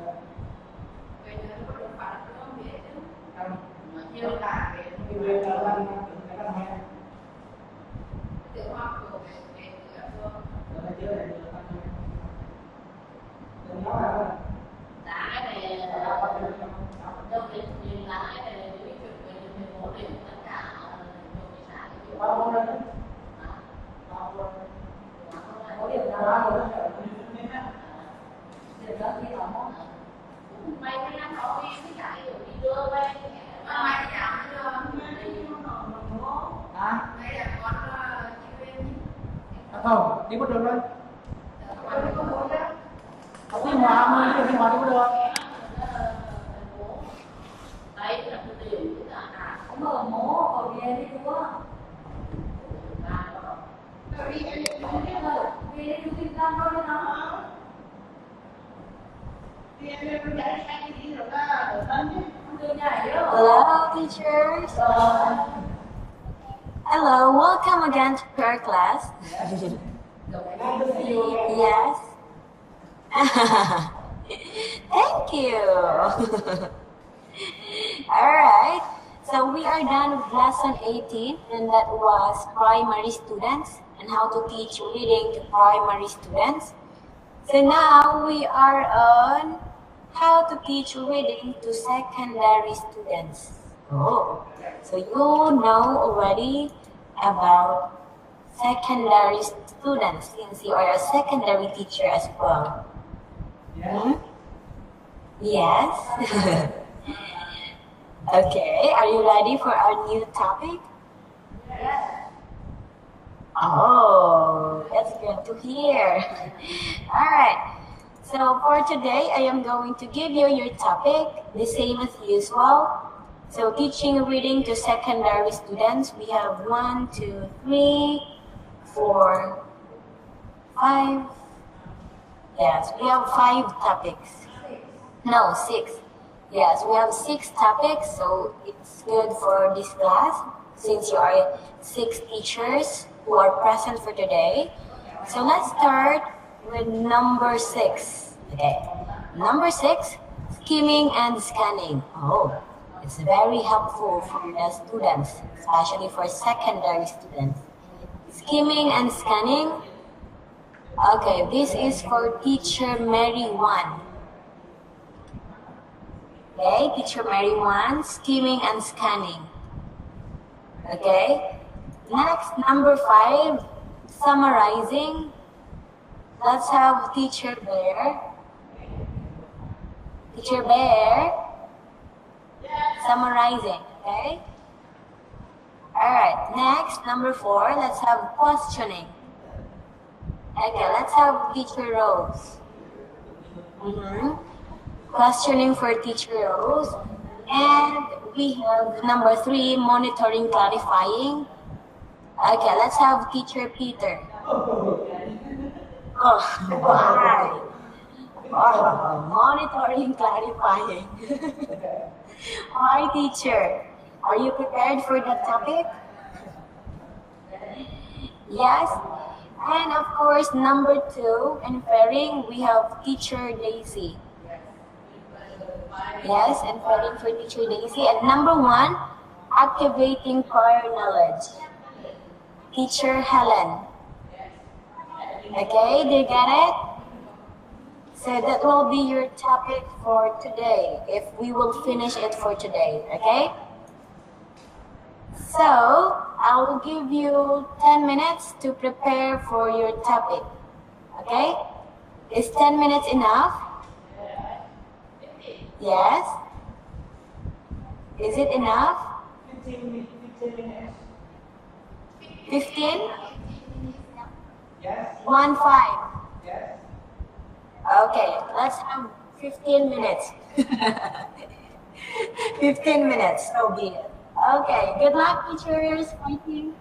bây giờ nó có phải là nó biết chứ không mà nhiều cả cái việc là ăn cái ăn hè tự hoa của về rồi nó chứa này được ăn hè đừng nói là đã này đâu đến nhìn lá này cái chuyện về mình muốn để tất cả nhiều cái xã cái bao nhiêu đấy có điểm nào bao nhiêu điểm đó thì là món may mấy năm họ đi cái chạy rồi đi đưa về may cái chạy đưa hả may là con không đi một đường thôi. Ở Biên Hòa mà đi Biên Hòa đi một đường. đấy là cái điều chúng ta làm Không mở mố, ở về đi đúng không? và Về đi chú Kim Cang thôi nó. Hello, teachers. Hello, welcome again to our class. Yes. Thank you. Alright, so we are done with lesson 18, and that was primary students and how to teach reading to primary students. So now we are on how to teach reading to secondary students. Oh, so you know already about secondary students since you are a secondary teacher as well. Hmm? Yes. Okay, are you ready for our new topic? yes. Oh, that's good to hear. Alright, so for today, I am going to give you your topic, the same as usual. So teaching reading to secondary students, we have 1, 2, 3, 4, 5. Yes, we have 5 topics. No, 6. Yes, we have 6 topics, so it's good for this class since you are 6 teachers who are present for today. So let's start with number 6. Okay, number 6, skimming and scanning. Oh, it's very helpful for the students, especially for secondary students. Skimming and scanning. Okay, this is for teacher Mary 1. Okay, teacher Mary 1, skimming and scanning. Okay, next, number 5, summarizing. Let's have teacher Bear. Teacher Bear, summarizing, okay? Alright, next, number 4, let's have questioning. Okay, let's have teacher Rose. Questioning for teacher Rose. And we have number 3, monitoring, clarifying. Okay, let's have teacher Peter. Oh, why? Oh, monitoring, clarifying. Why, teacher? Are you prepared for that topic? Yes. And of course, number 2, inferring, we have teacher Daisy. Yes, inferring for teacher Daisy. And number 1, activating prior knowledge. Teacher Helen. Okay, do you get it? So that will be your topic for today, if we will finish it for today, okay? So, I will give you 10 minutes to prepare for your topic, okay? Is 10 minutes enough? Yes? Is it enough? 15 minutes. 15? Yes. 1, 5. Yes. Okay, let's have 15 minutes. 15 minutes, so be it. Okay, good luck, teachers. Thank you.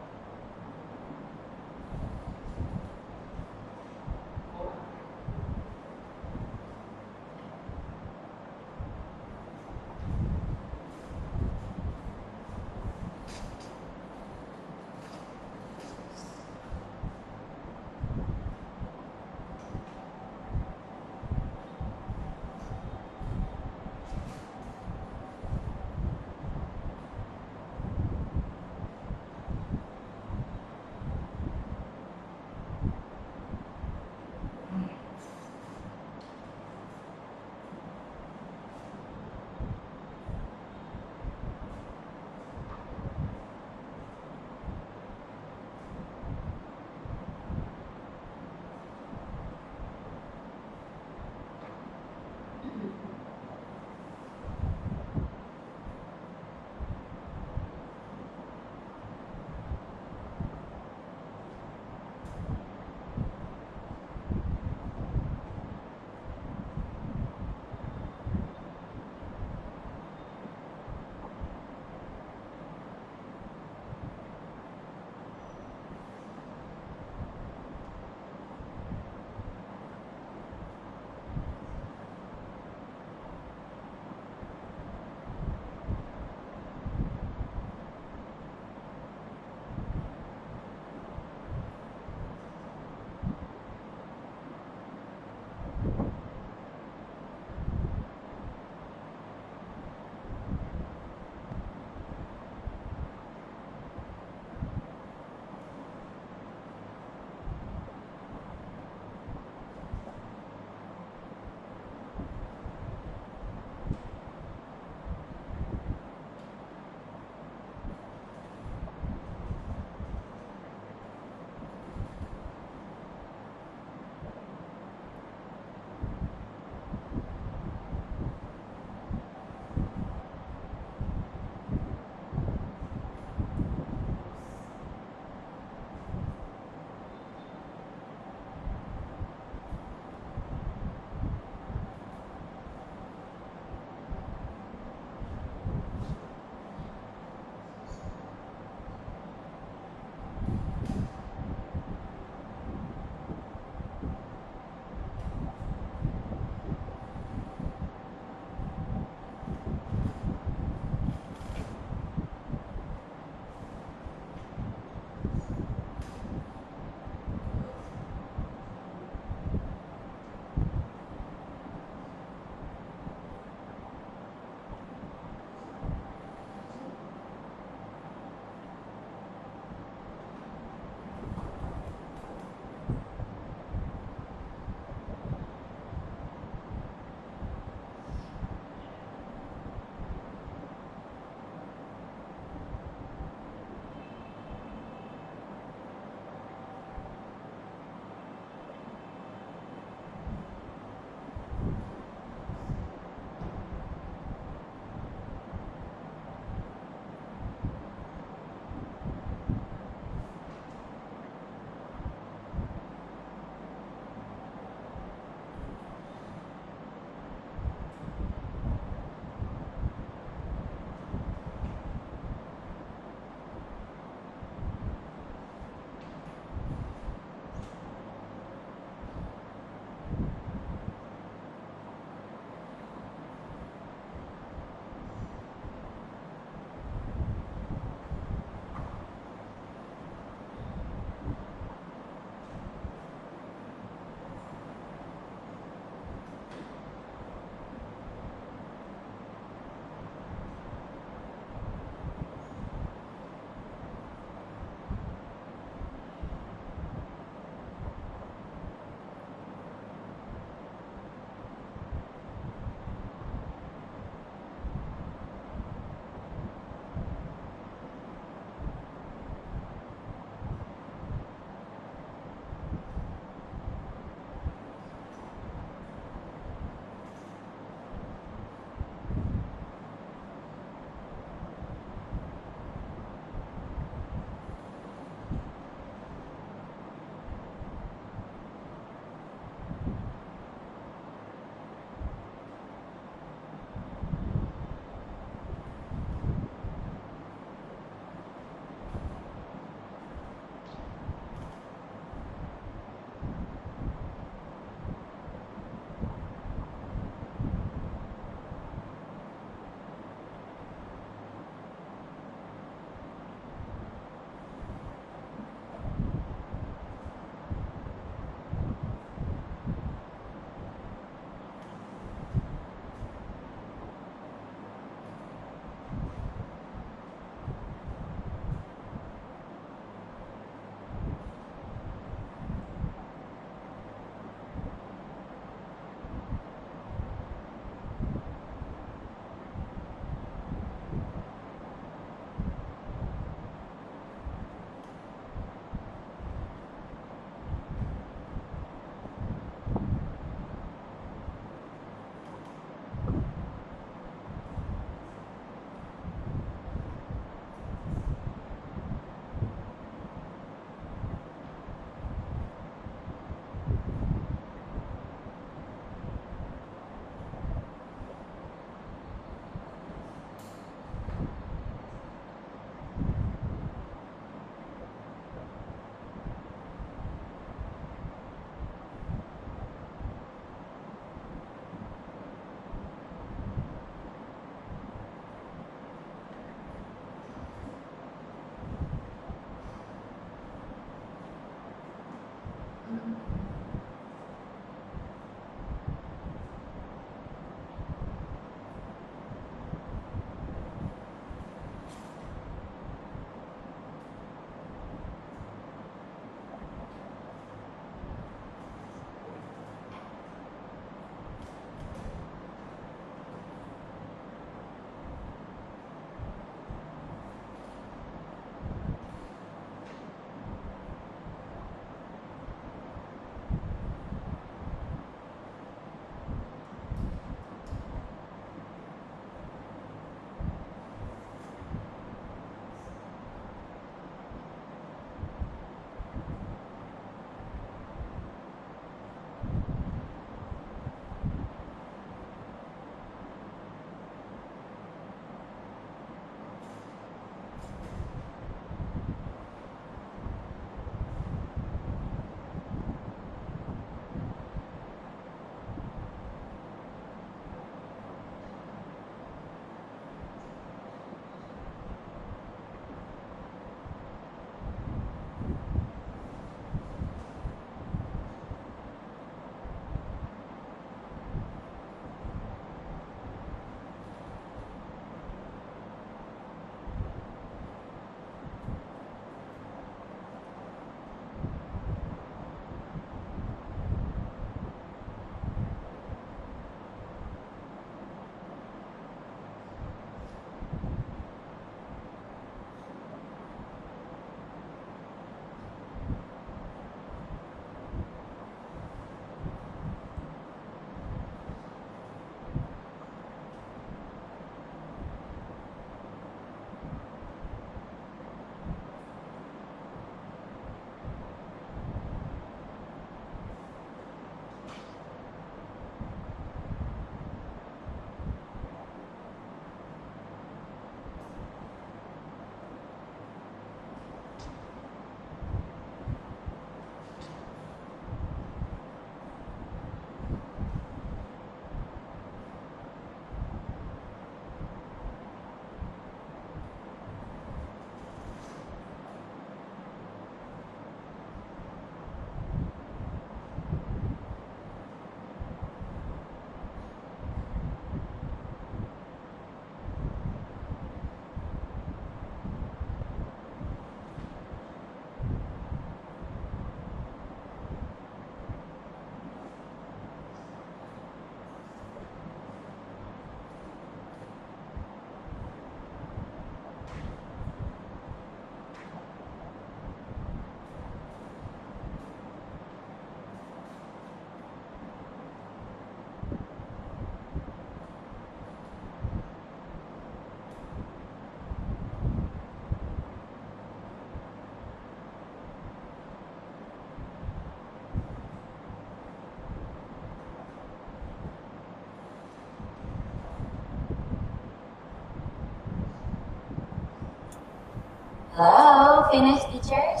Hello, finished teachers?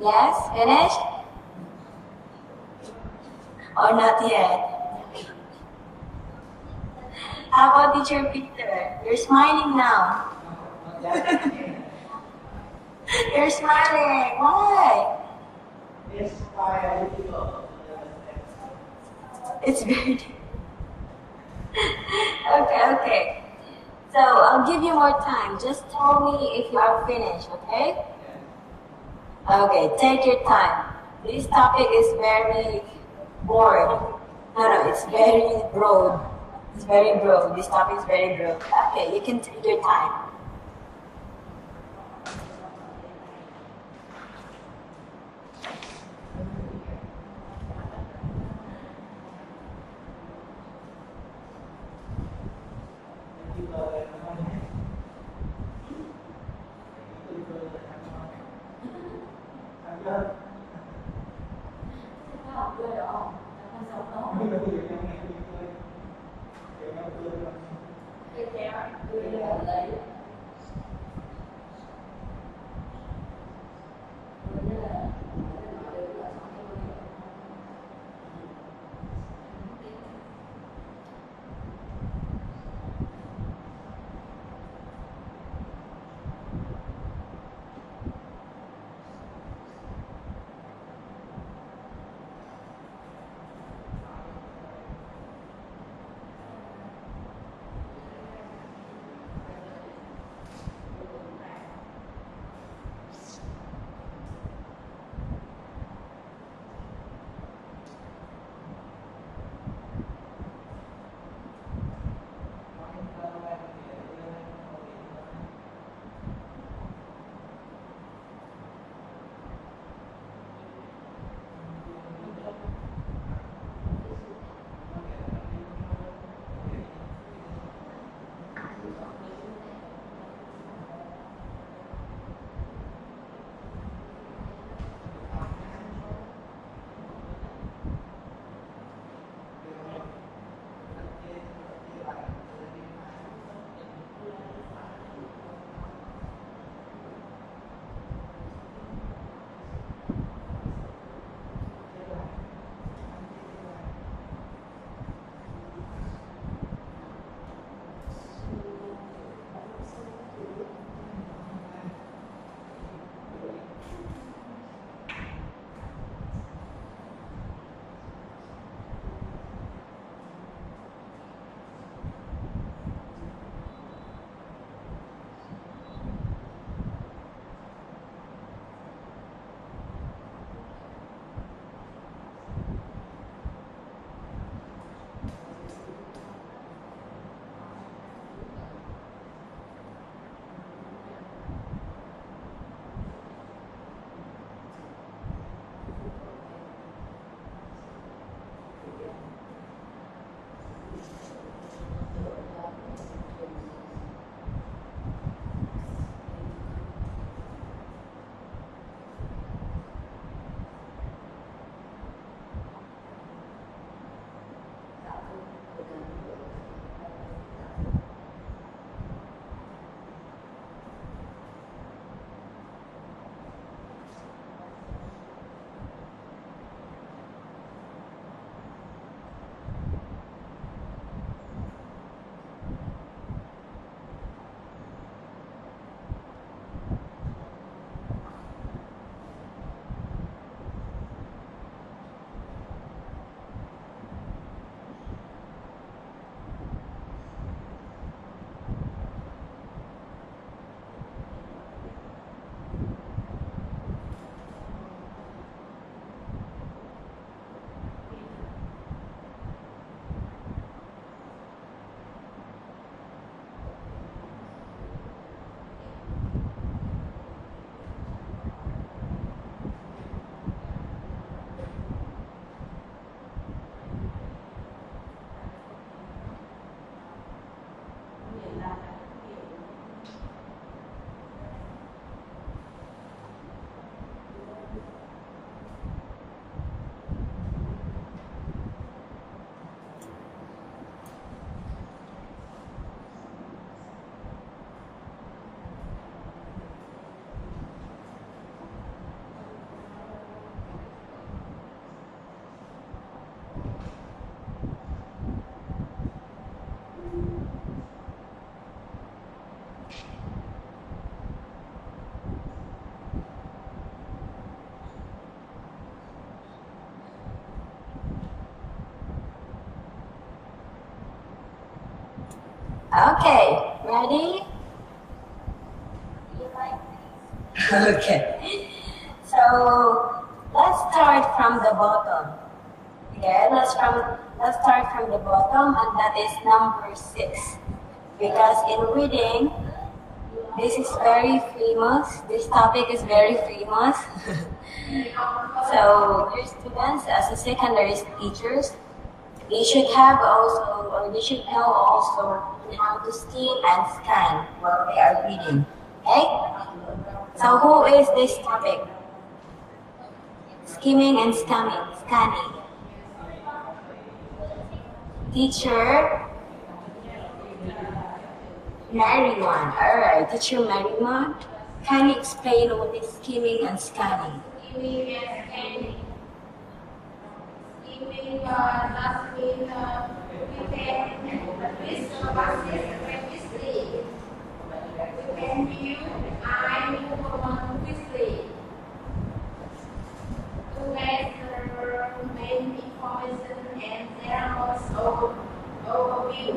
Yes, finished? Or not yet? How about teacher Peter? You're smiling now. You're smiling. Why? It's by difficult. It's very okay. So I'll give you more time. Just tell me if you are finished, okay? Okay, take your time. This topic is very broad. No, it's very broad. It's very broad. This topic is very broad. Okay, you can take your time. Okay, ready? Okay. So let's start from the bottom. Okay, let's start from the bottom, and that is number 6. Because in reading, this is very famous. This topic is very famous. So, your students, as a secondary teachers, they should have also, or they should know also how to skim and scan while they are reading. Okay? So, who is this topic? Skimming and scanning. Teacher Marymon. Alright, Teacher Marymon, can you explain what is skimming and scanning? Skimming and scanning. Skimming does mean we can list the buses previously. We can view I move on quickly to gather main information, and there are also overview.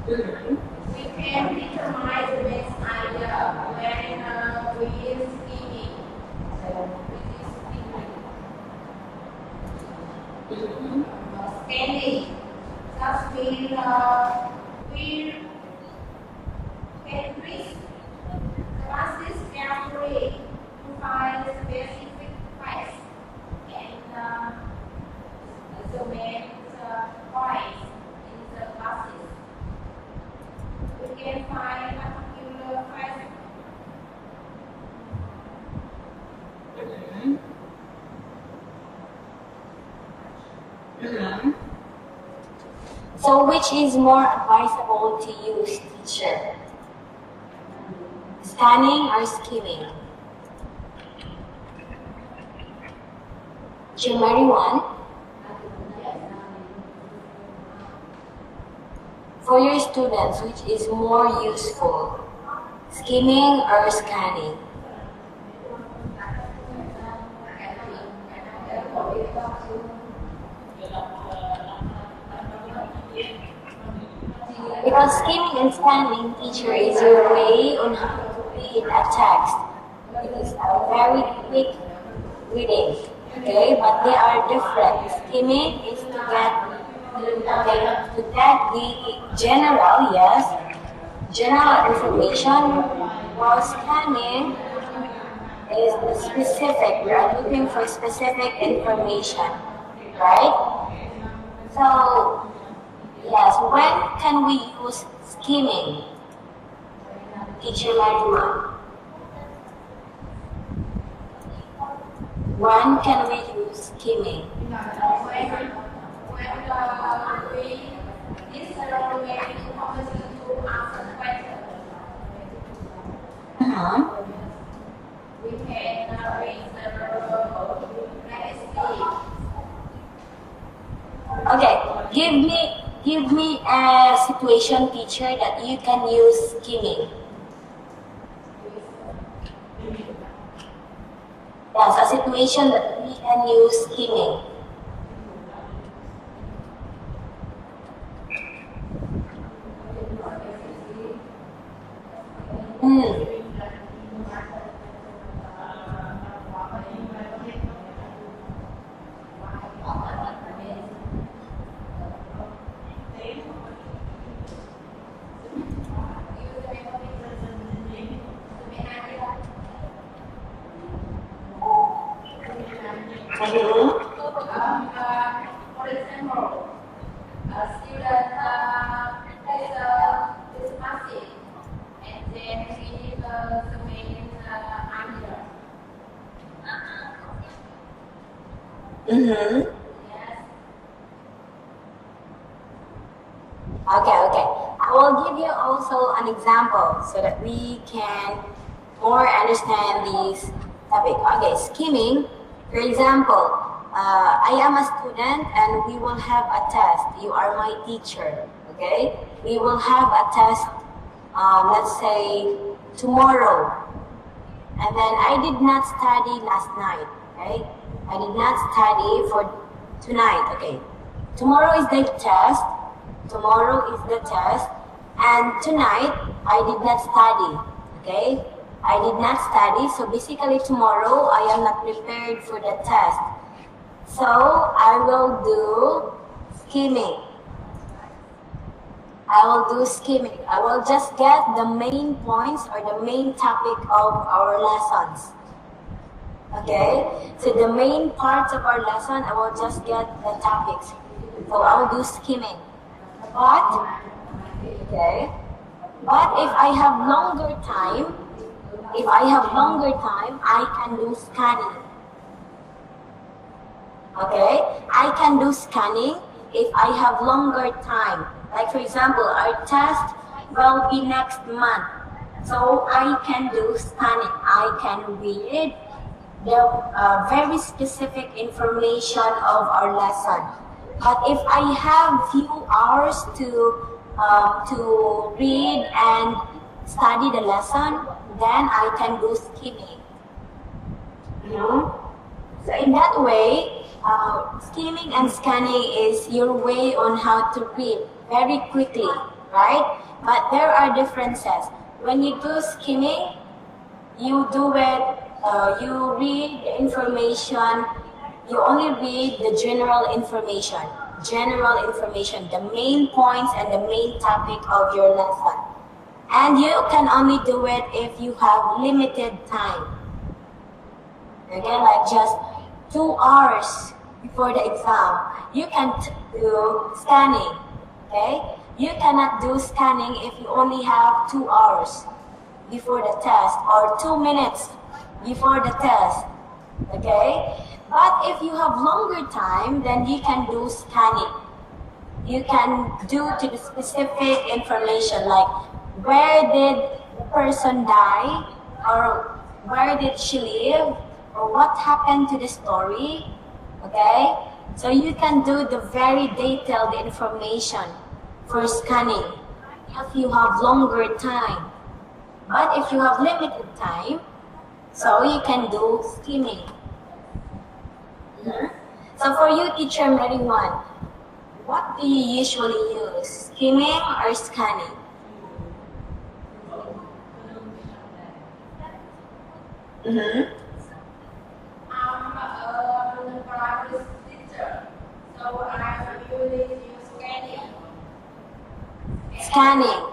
We can determine the best idea when we use skimming. Scanning just means we can read the buses carefully to find specific facts and the main points in the buses. We can find particular facts. So, which is more advisable to use, teacher? Scanning or skimming? Teacher Marymon? For your students, which is more useful? Skimming or scanning? Because skimming and scanning, teacher, is your way on how to read a text. It is a very quick reading, okay? But they are different. Skimming is to get the general, general information, while scanning is the specific. We are looking for specific information, right? So, yes, when can we use skimming? Teacher Marymon. When can we use skimming? When we listen to information to answer questions. We can read the next. Okay, give me a situation, teacher, that you can use skimming. Yes, a situation that we can use skimming. For example, a student is passive, and then we the main idea. Yes. Okay. I will give you also an example so that we can more understand this topic. Okay, skimming. For example, I am a student and we will have a test. You are my teacher, okay? We will have a test, let's say, tomorrow. And then I did not study last night, right? I did not study for tonight, okay? Tomorrow is the test. tomorrow is the test, and tonight I did not study, okay? I did not study, so basically tomorrow I am not prepared for the test. So I will do skimming. I will do skimming. I will just get the main points or the main topic of our lessons. Okay? So the main parts of our lesson, I will just get the topics. So I will do skimming. But, okay? But if I have longer time, I can do scanning. Okay? I can do scanning if I have longer time. Like for example, our test will be next month. So I can do scanning. I can read the very specific information of our lesson. But if I have few hours to read and study the lesson, then I can do skimming. So in that way, skimming and scanning is your way on how to read very quickly, right? But there are differences. When you do skimming, you do it, you read the information, you only read the general information, the main points and the main topic of your lesson. And you can only do it if you have limited time. Okay, like just 2 hours before the exam. You can do scanning, okay? You cannot do scanning if you only have 2 hours before the test or 2 minutes before the test, okay? But if you have longer time, then you can do scanning. You can do to the specific information, like where did the person die, or where did she live, or what happened to the story, okay? So you can do the very detailed information for scanning if you have longer time. But if you have limited time, so you can do skimming. So for you, Teacher Marijuan, what do you usually use, skimming or scanning? I'm a private teacher, so I usually use scanning. Scanning.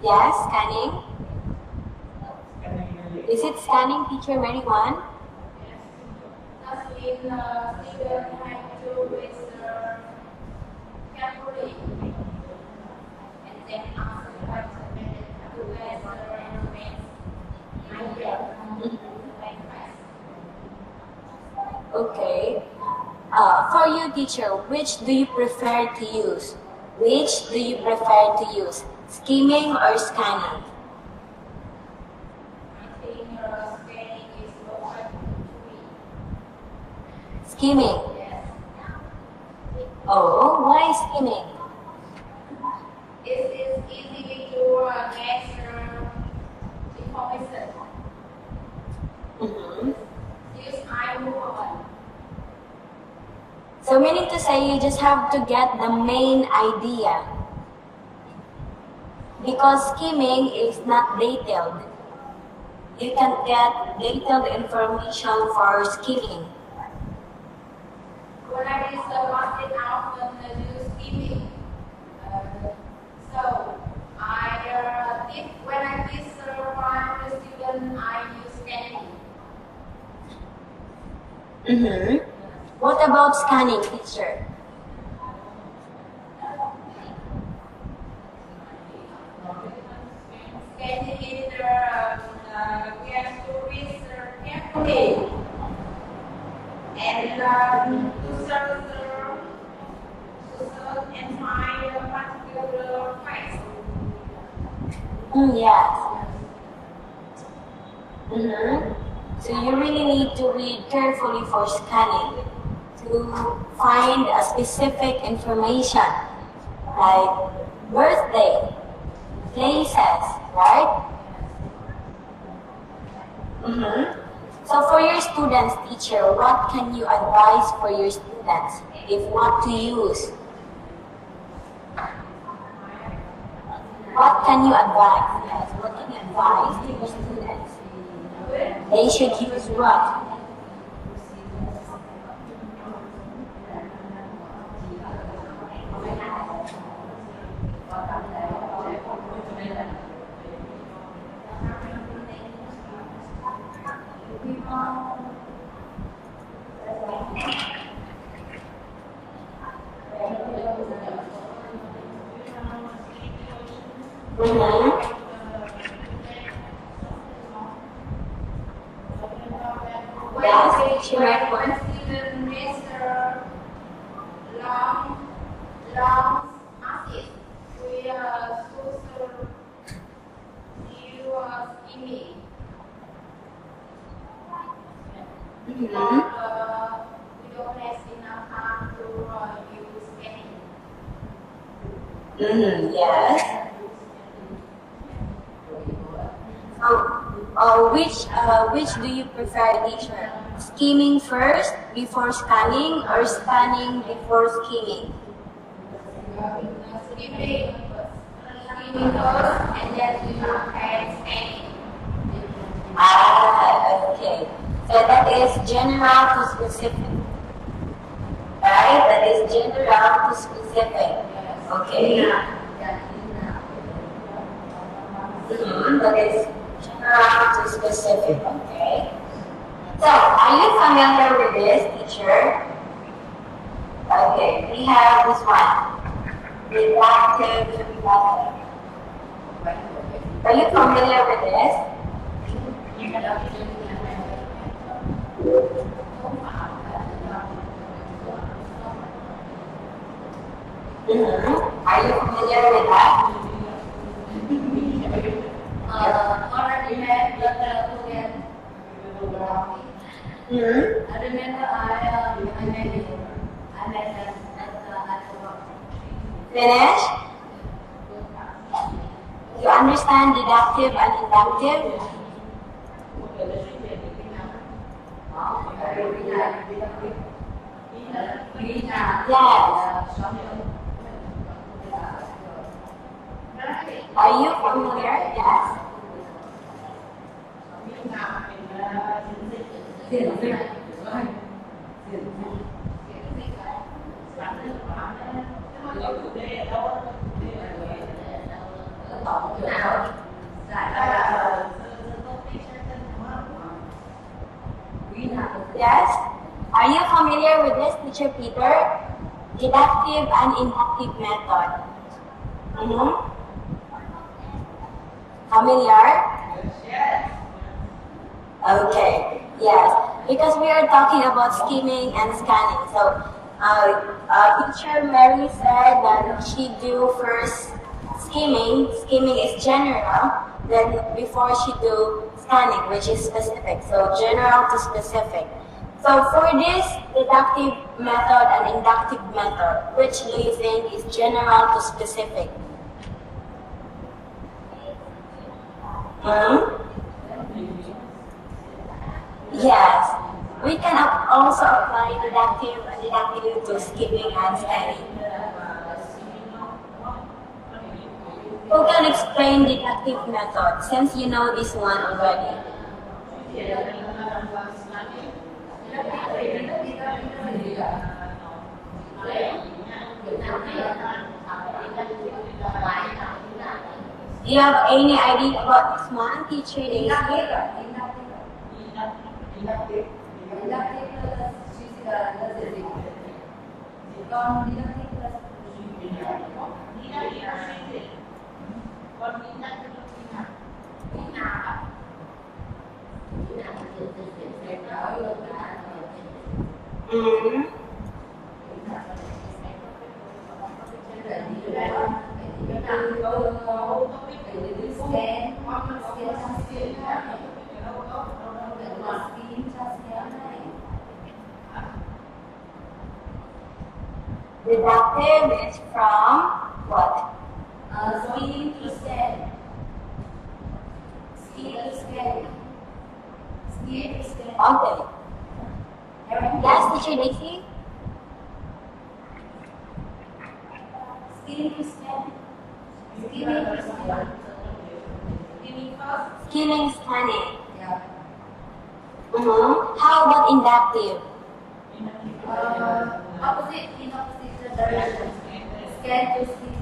Yes, scanning. Is it scanning, Teacher Marijuan? That's when students have to research carefully and then ask the question to whether Okay. For you, teacher, which do you prefer to use? Which do you prefer to use? Skimming or scanning? I think scanning is more Skimming. yes. Oh, why skimming? It is easy to get information. Use I move on. So meaning to say you just have to get the main idea. Because skimming is not detailed. You can get detailed information for skimming. When I use the one thing out when I use skimming. So when I teach primary student, I use scanning. What about scanning, teacher? Scanning is we have to research carefully and to search and find a particular place. Yes. So you really need to read carefully for scanning to find a specific information like birthday, places, right? So for your students, teacher, what can you advise for your students if what to use? What can you advise? Yes, what can you advise to your students? They should use what? Mm-hmm. Yes, she read one. Mr. Long, long artist. We are social, you are scheming. We don't have enough time to use scanning. Mm-hmm. Yes. Which do you prefer, teacher? Scheming first before scanning, or scanning before scheming? Scheming first, and then we have scanning. Ah, okay. So that is general to specific. Right? That is general to specific. Okay. That is general to specific. Okay. So, are you familiar with this, teacher? Okay, we have this one. Reductive method. Are you familiar with this? Are you familiar with that? Already had the again. I remember I met you. I met them at the work. Finish? You understand deductive and inductive? Yes. Are you familiar? Yes. Yes. Are you familiar with this, teacher Peter? Deductive and inductive method. Familiar? Yes. Okay. Yes. Because we are talking about scheming and scanning. So, teacher Mary said that she do first scheming. Scheming is general. Then before she do scanning, which is specific. So general to specific. So for this deductive method and inductive method, which do you think is general to specific? Yes. We can also apply deductive and deductive to skipping and scanning. Who can explain deductive method since you know this one already? Do you have any idea about this one, teacher Daisy? Deductive is from what? Scheme to scan. Scheme to scan. Scheme to scan. Okay. Yes, teacher Daisy? Skimming to scan. Skimming to scan. Skimming first. Skimming, scanning. Yeah. How about inductive? Opposite, in opposite direction. Scan to skim.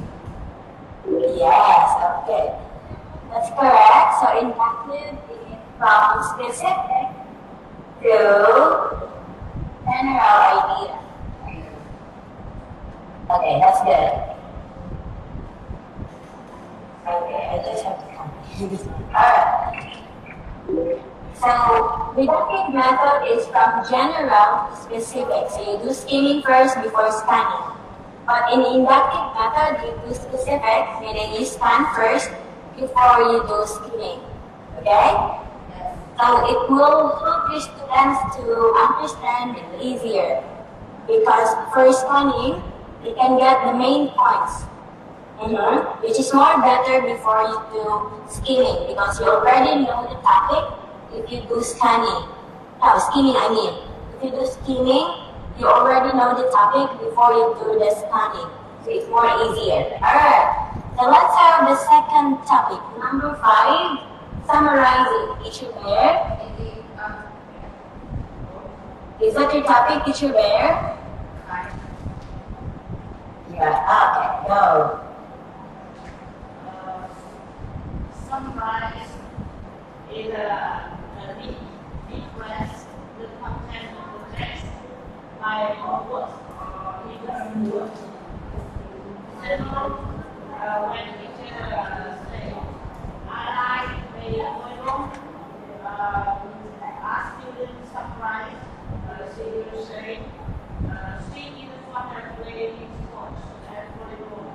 Yes, okay. That's correct. So inductive is from specific to general idea. Okay, that's good. Okay, I just have to come. Alright. So reductive method is from general to specific. So you do skimming first before scanning. But in inductive method, you do specific, meaning you scan first before you do skimming. Okay? Yes. So it will help your students to understand it easier. Because for scanning, you can get the main points. Which is more better before you do skimming because you already know the topic if you do scanning. No, skimming I mean. If you do skimming, you already know the topic before you do the scanning. So it's more easier. Alright. So let's have the second topic. Number 5, summarizing. Teacher Bear. Is that your topic, Teacher Bear? Yeah, okay, go. Summarize is request the content of the text by words or even words. Example, when teacher say, I like the oil, ask students summarize, she will say, sing in the water playing sports and volleyball.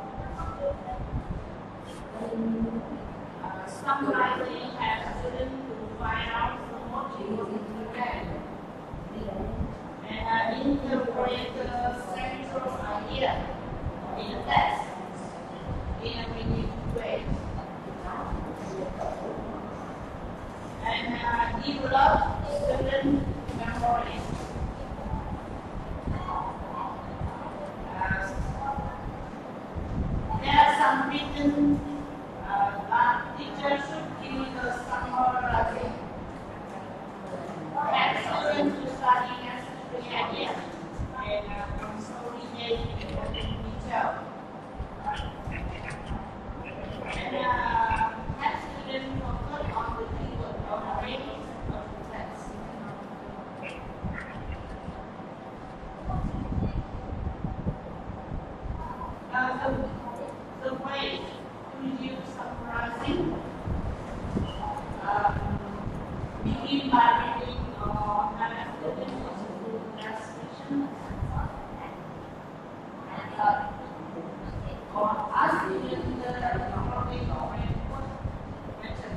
Summarizing helps students to find out the motive in the text and interpret the central idea in the text in a meaningful way. And develop student memory. There are some written teachers should give the summarizing. Help students to study necessary ideas and consolidate in detail. And help students focus on the keyword of the reading of the text. The way to use summarizing begin by reading or have students do translation and or ask students the following question.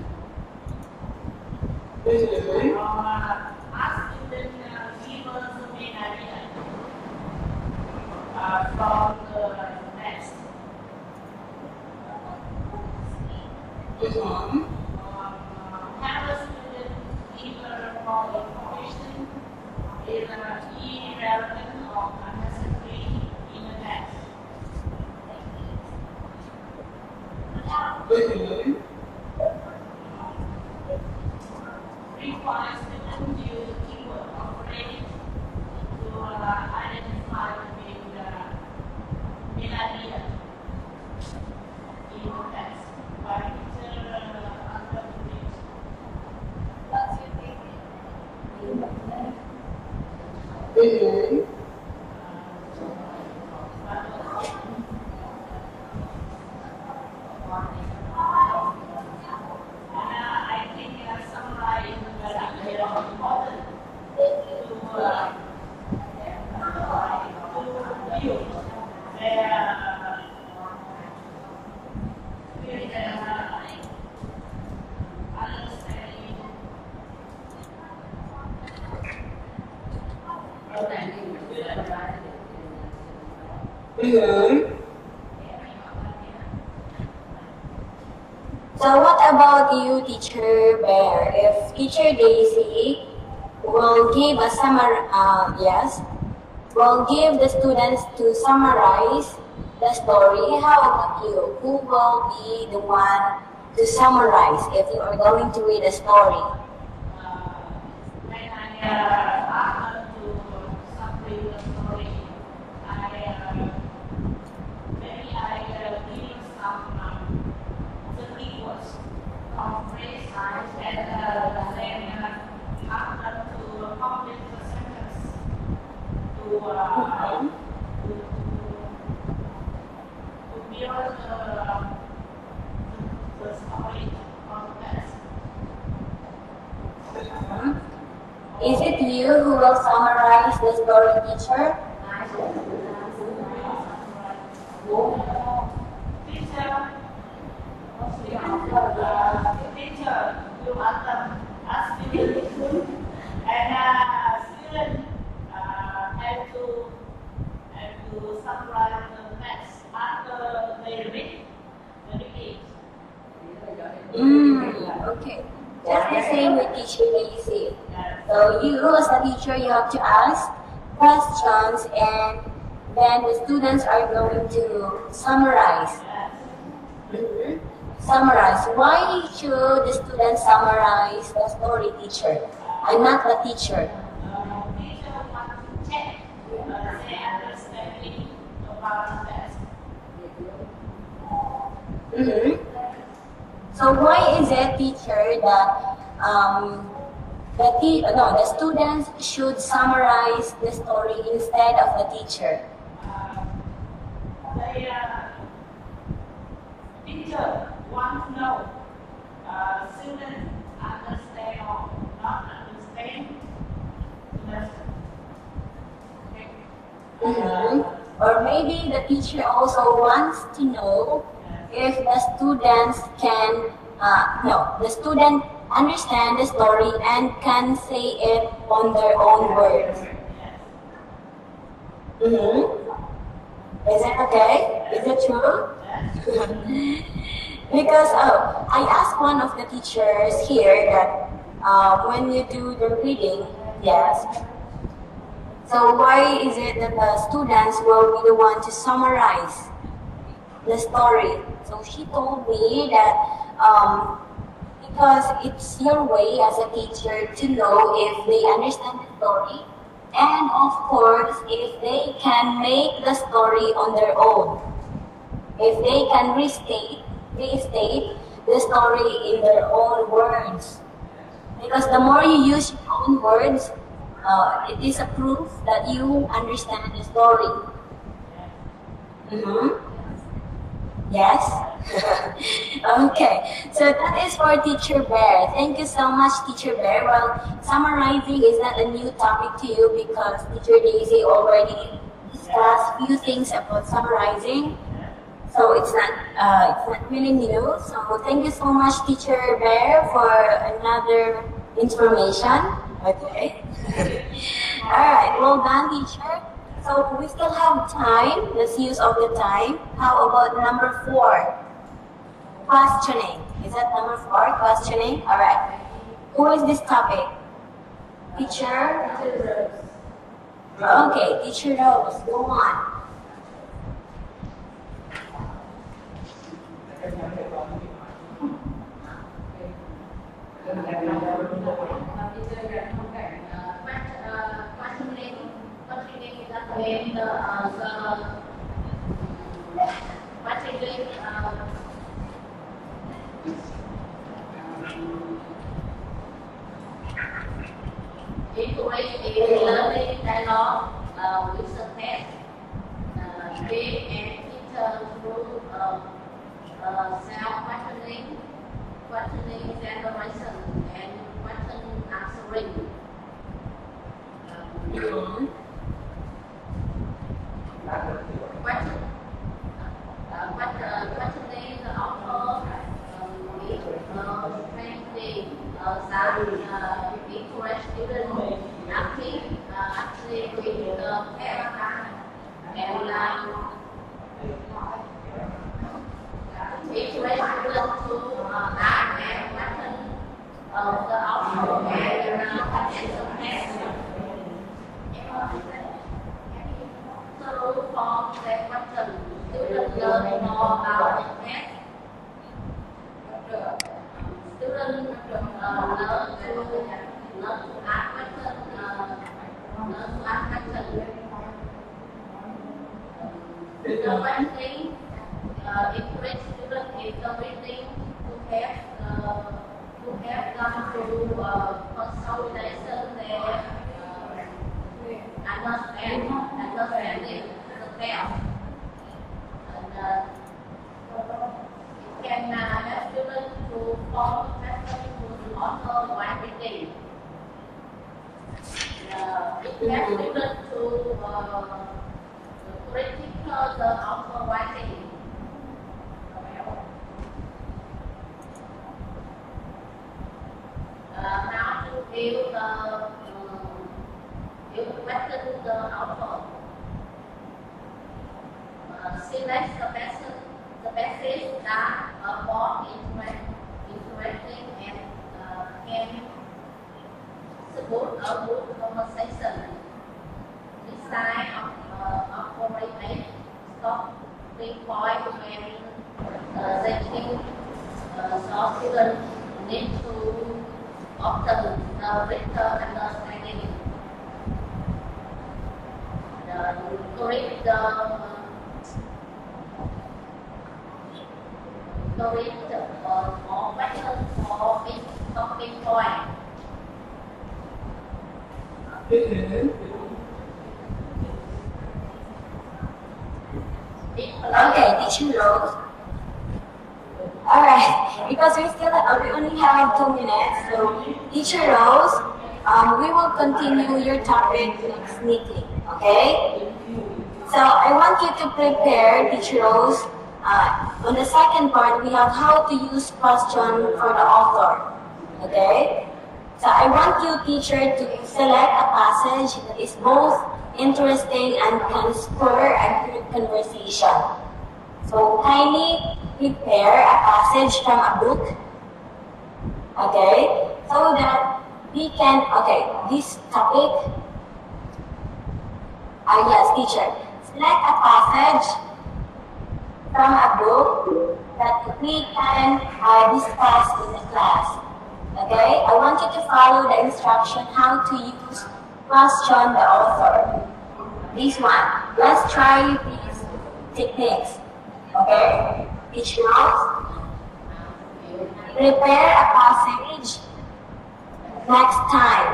Or ask students give us the main idea from the text. Have a student either for information is irrelevant or unnecessary in the text. Require students to use the keyword or phrase to identify the main idea in the text. By I think summarize is very important to view So what about you, Teacher Bear? If Teacher Daisy will give a summary, yes? will give the students to summarize the story. How about you? Who will be the one to summarize if you are going to read a story? When I ask them to summarize the story, maybe I give some the keywords from phrase and then ask them to complete the sentence to build the story on the text. Is it you who will summarize the story, teacher? Teacher, you ask them, ask students, and students have to summarize the text after they read it. Okay. Just the same with teacher Daisy. So you as a teacher, you have to ask questions and then the students are going to summarize. Summarize. Why should the students summarize the story, teacher, and not the teacher? Teacher wants to check their understanding about the text. So why is it, teacher, that the students should summarize the story instead of the teacher? Teacher want to know students understand or not understand lesson. Or maybe the teacher also wants to know if the students the student understand the story and can say it on their own words. Is it okay? Is it true? Because I asked one of the teachers here that when you do the reading, yes. So why is it that the students will be the one to summarize the story? So she told me that because it's your way as a teacher to know if they understand the story, and of course if they can make the story on their own, if they can restate the story in their own words. Because the more you use your own words, it is a proof that you understand the story. Yes? Okay, so that is for Teacher Bear. Thank you so much, Teacher Bear. Well, summarizing is not a new topic to you because Teacher Daisy already discussed few things about summarizing. So it's not really new. So thank you so much, Teacher Bear, for another information. Okay. All right, well done, teacher. So we still have time. Let's use of the time. How about number 4? Questioning. Is that number 4? Questioning? All right. Who is this topic? Teacher? Okay, Teacher Rose. Go on. Learning dialogue with the text, give and teacher through self-questioning, questioning generation, and question answering. Questioning the author, painting, some interest student acting with the character, and interest student to act and question the author and answer text. learn more about math. Students learn to add question, The one thing encourage students is everything to have them to consolidation their understanding the test. And it can help students to form method to author writing. It helps students to critical the author writing. How to build the question to the author. Select the passage that are more interesting and can support a good conversation. Design appropriate stopping point when rating so students need to obtain the greater understanding. Correct more questions for each stopping point. Okay, teacher Rose. Alright, because we only have 2 minutes, so teacher Rose, we will continue your topic next meeting, okay? So I want you to prepare, teacher Rose. On the second part, we have how to use question for the author, okay? So I want you, teacher, to select a passage that is both interesting and can spur a good conversation. So kindly prepare a passage from a book, okay, so that we can, this topic, yes, teacher, select a passage from a book that we can discuss in the class, okay. I want you to follow the instruction how to use question the author. This one, let's try these techniques. Okay, each month, prepare a passage next time.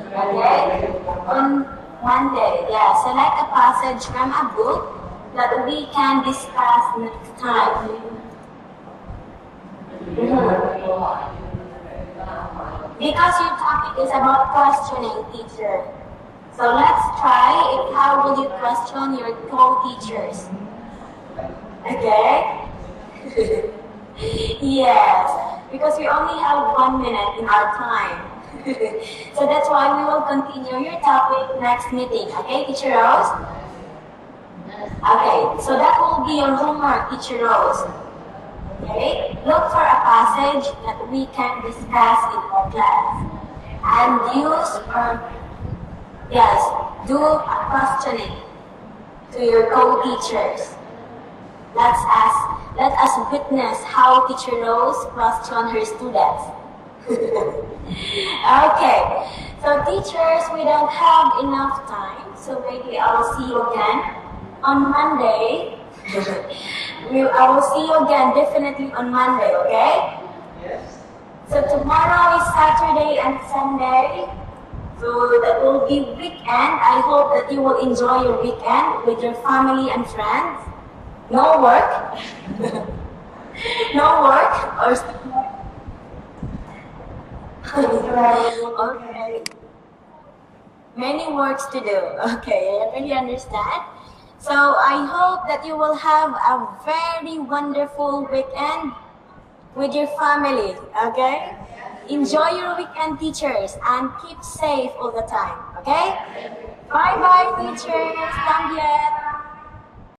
Okay, on Monday, select a passage from a book that we can discuss next time. Because your topic is about questioning, teacher. So let's try it. How will you question your co-teachers? Okay? Yes, because we only have 1 minute in our time. So that's why we will continue your topic next meeting. Okay, teacher Rose? Okay, so that will be your homework, teacher Rose. Okay, look for a passage that we can discuss in our class. And do a questioning to your co-teachers. Let us witness how teacher Rose questions her students. Okay, so teachers, we don't have enough time, so maybe I will see you again on Monday. I will see you again definitely on Monday, okay? Yes. So tomorrow is Saturday and Sunday. So that will be weekend. I hope that you will enjoy your weekend with your family and friends. No work. No work or okay. Many works to do. Okay, I really understand. So I hope that you will have a very wonderful weekend with your family, okay? Enjoy your weekend, teachers, and keep safe all the time, okay? Bye-bye, teachers. También.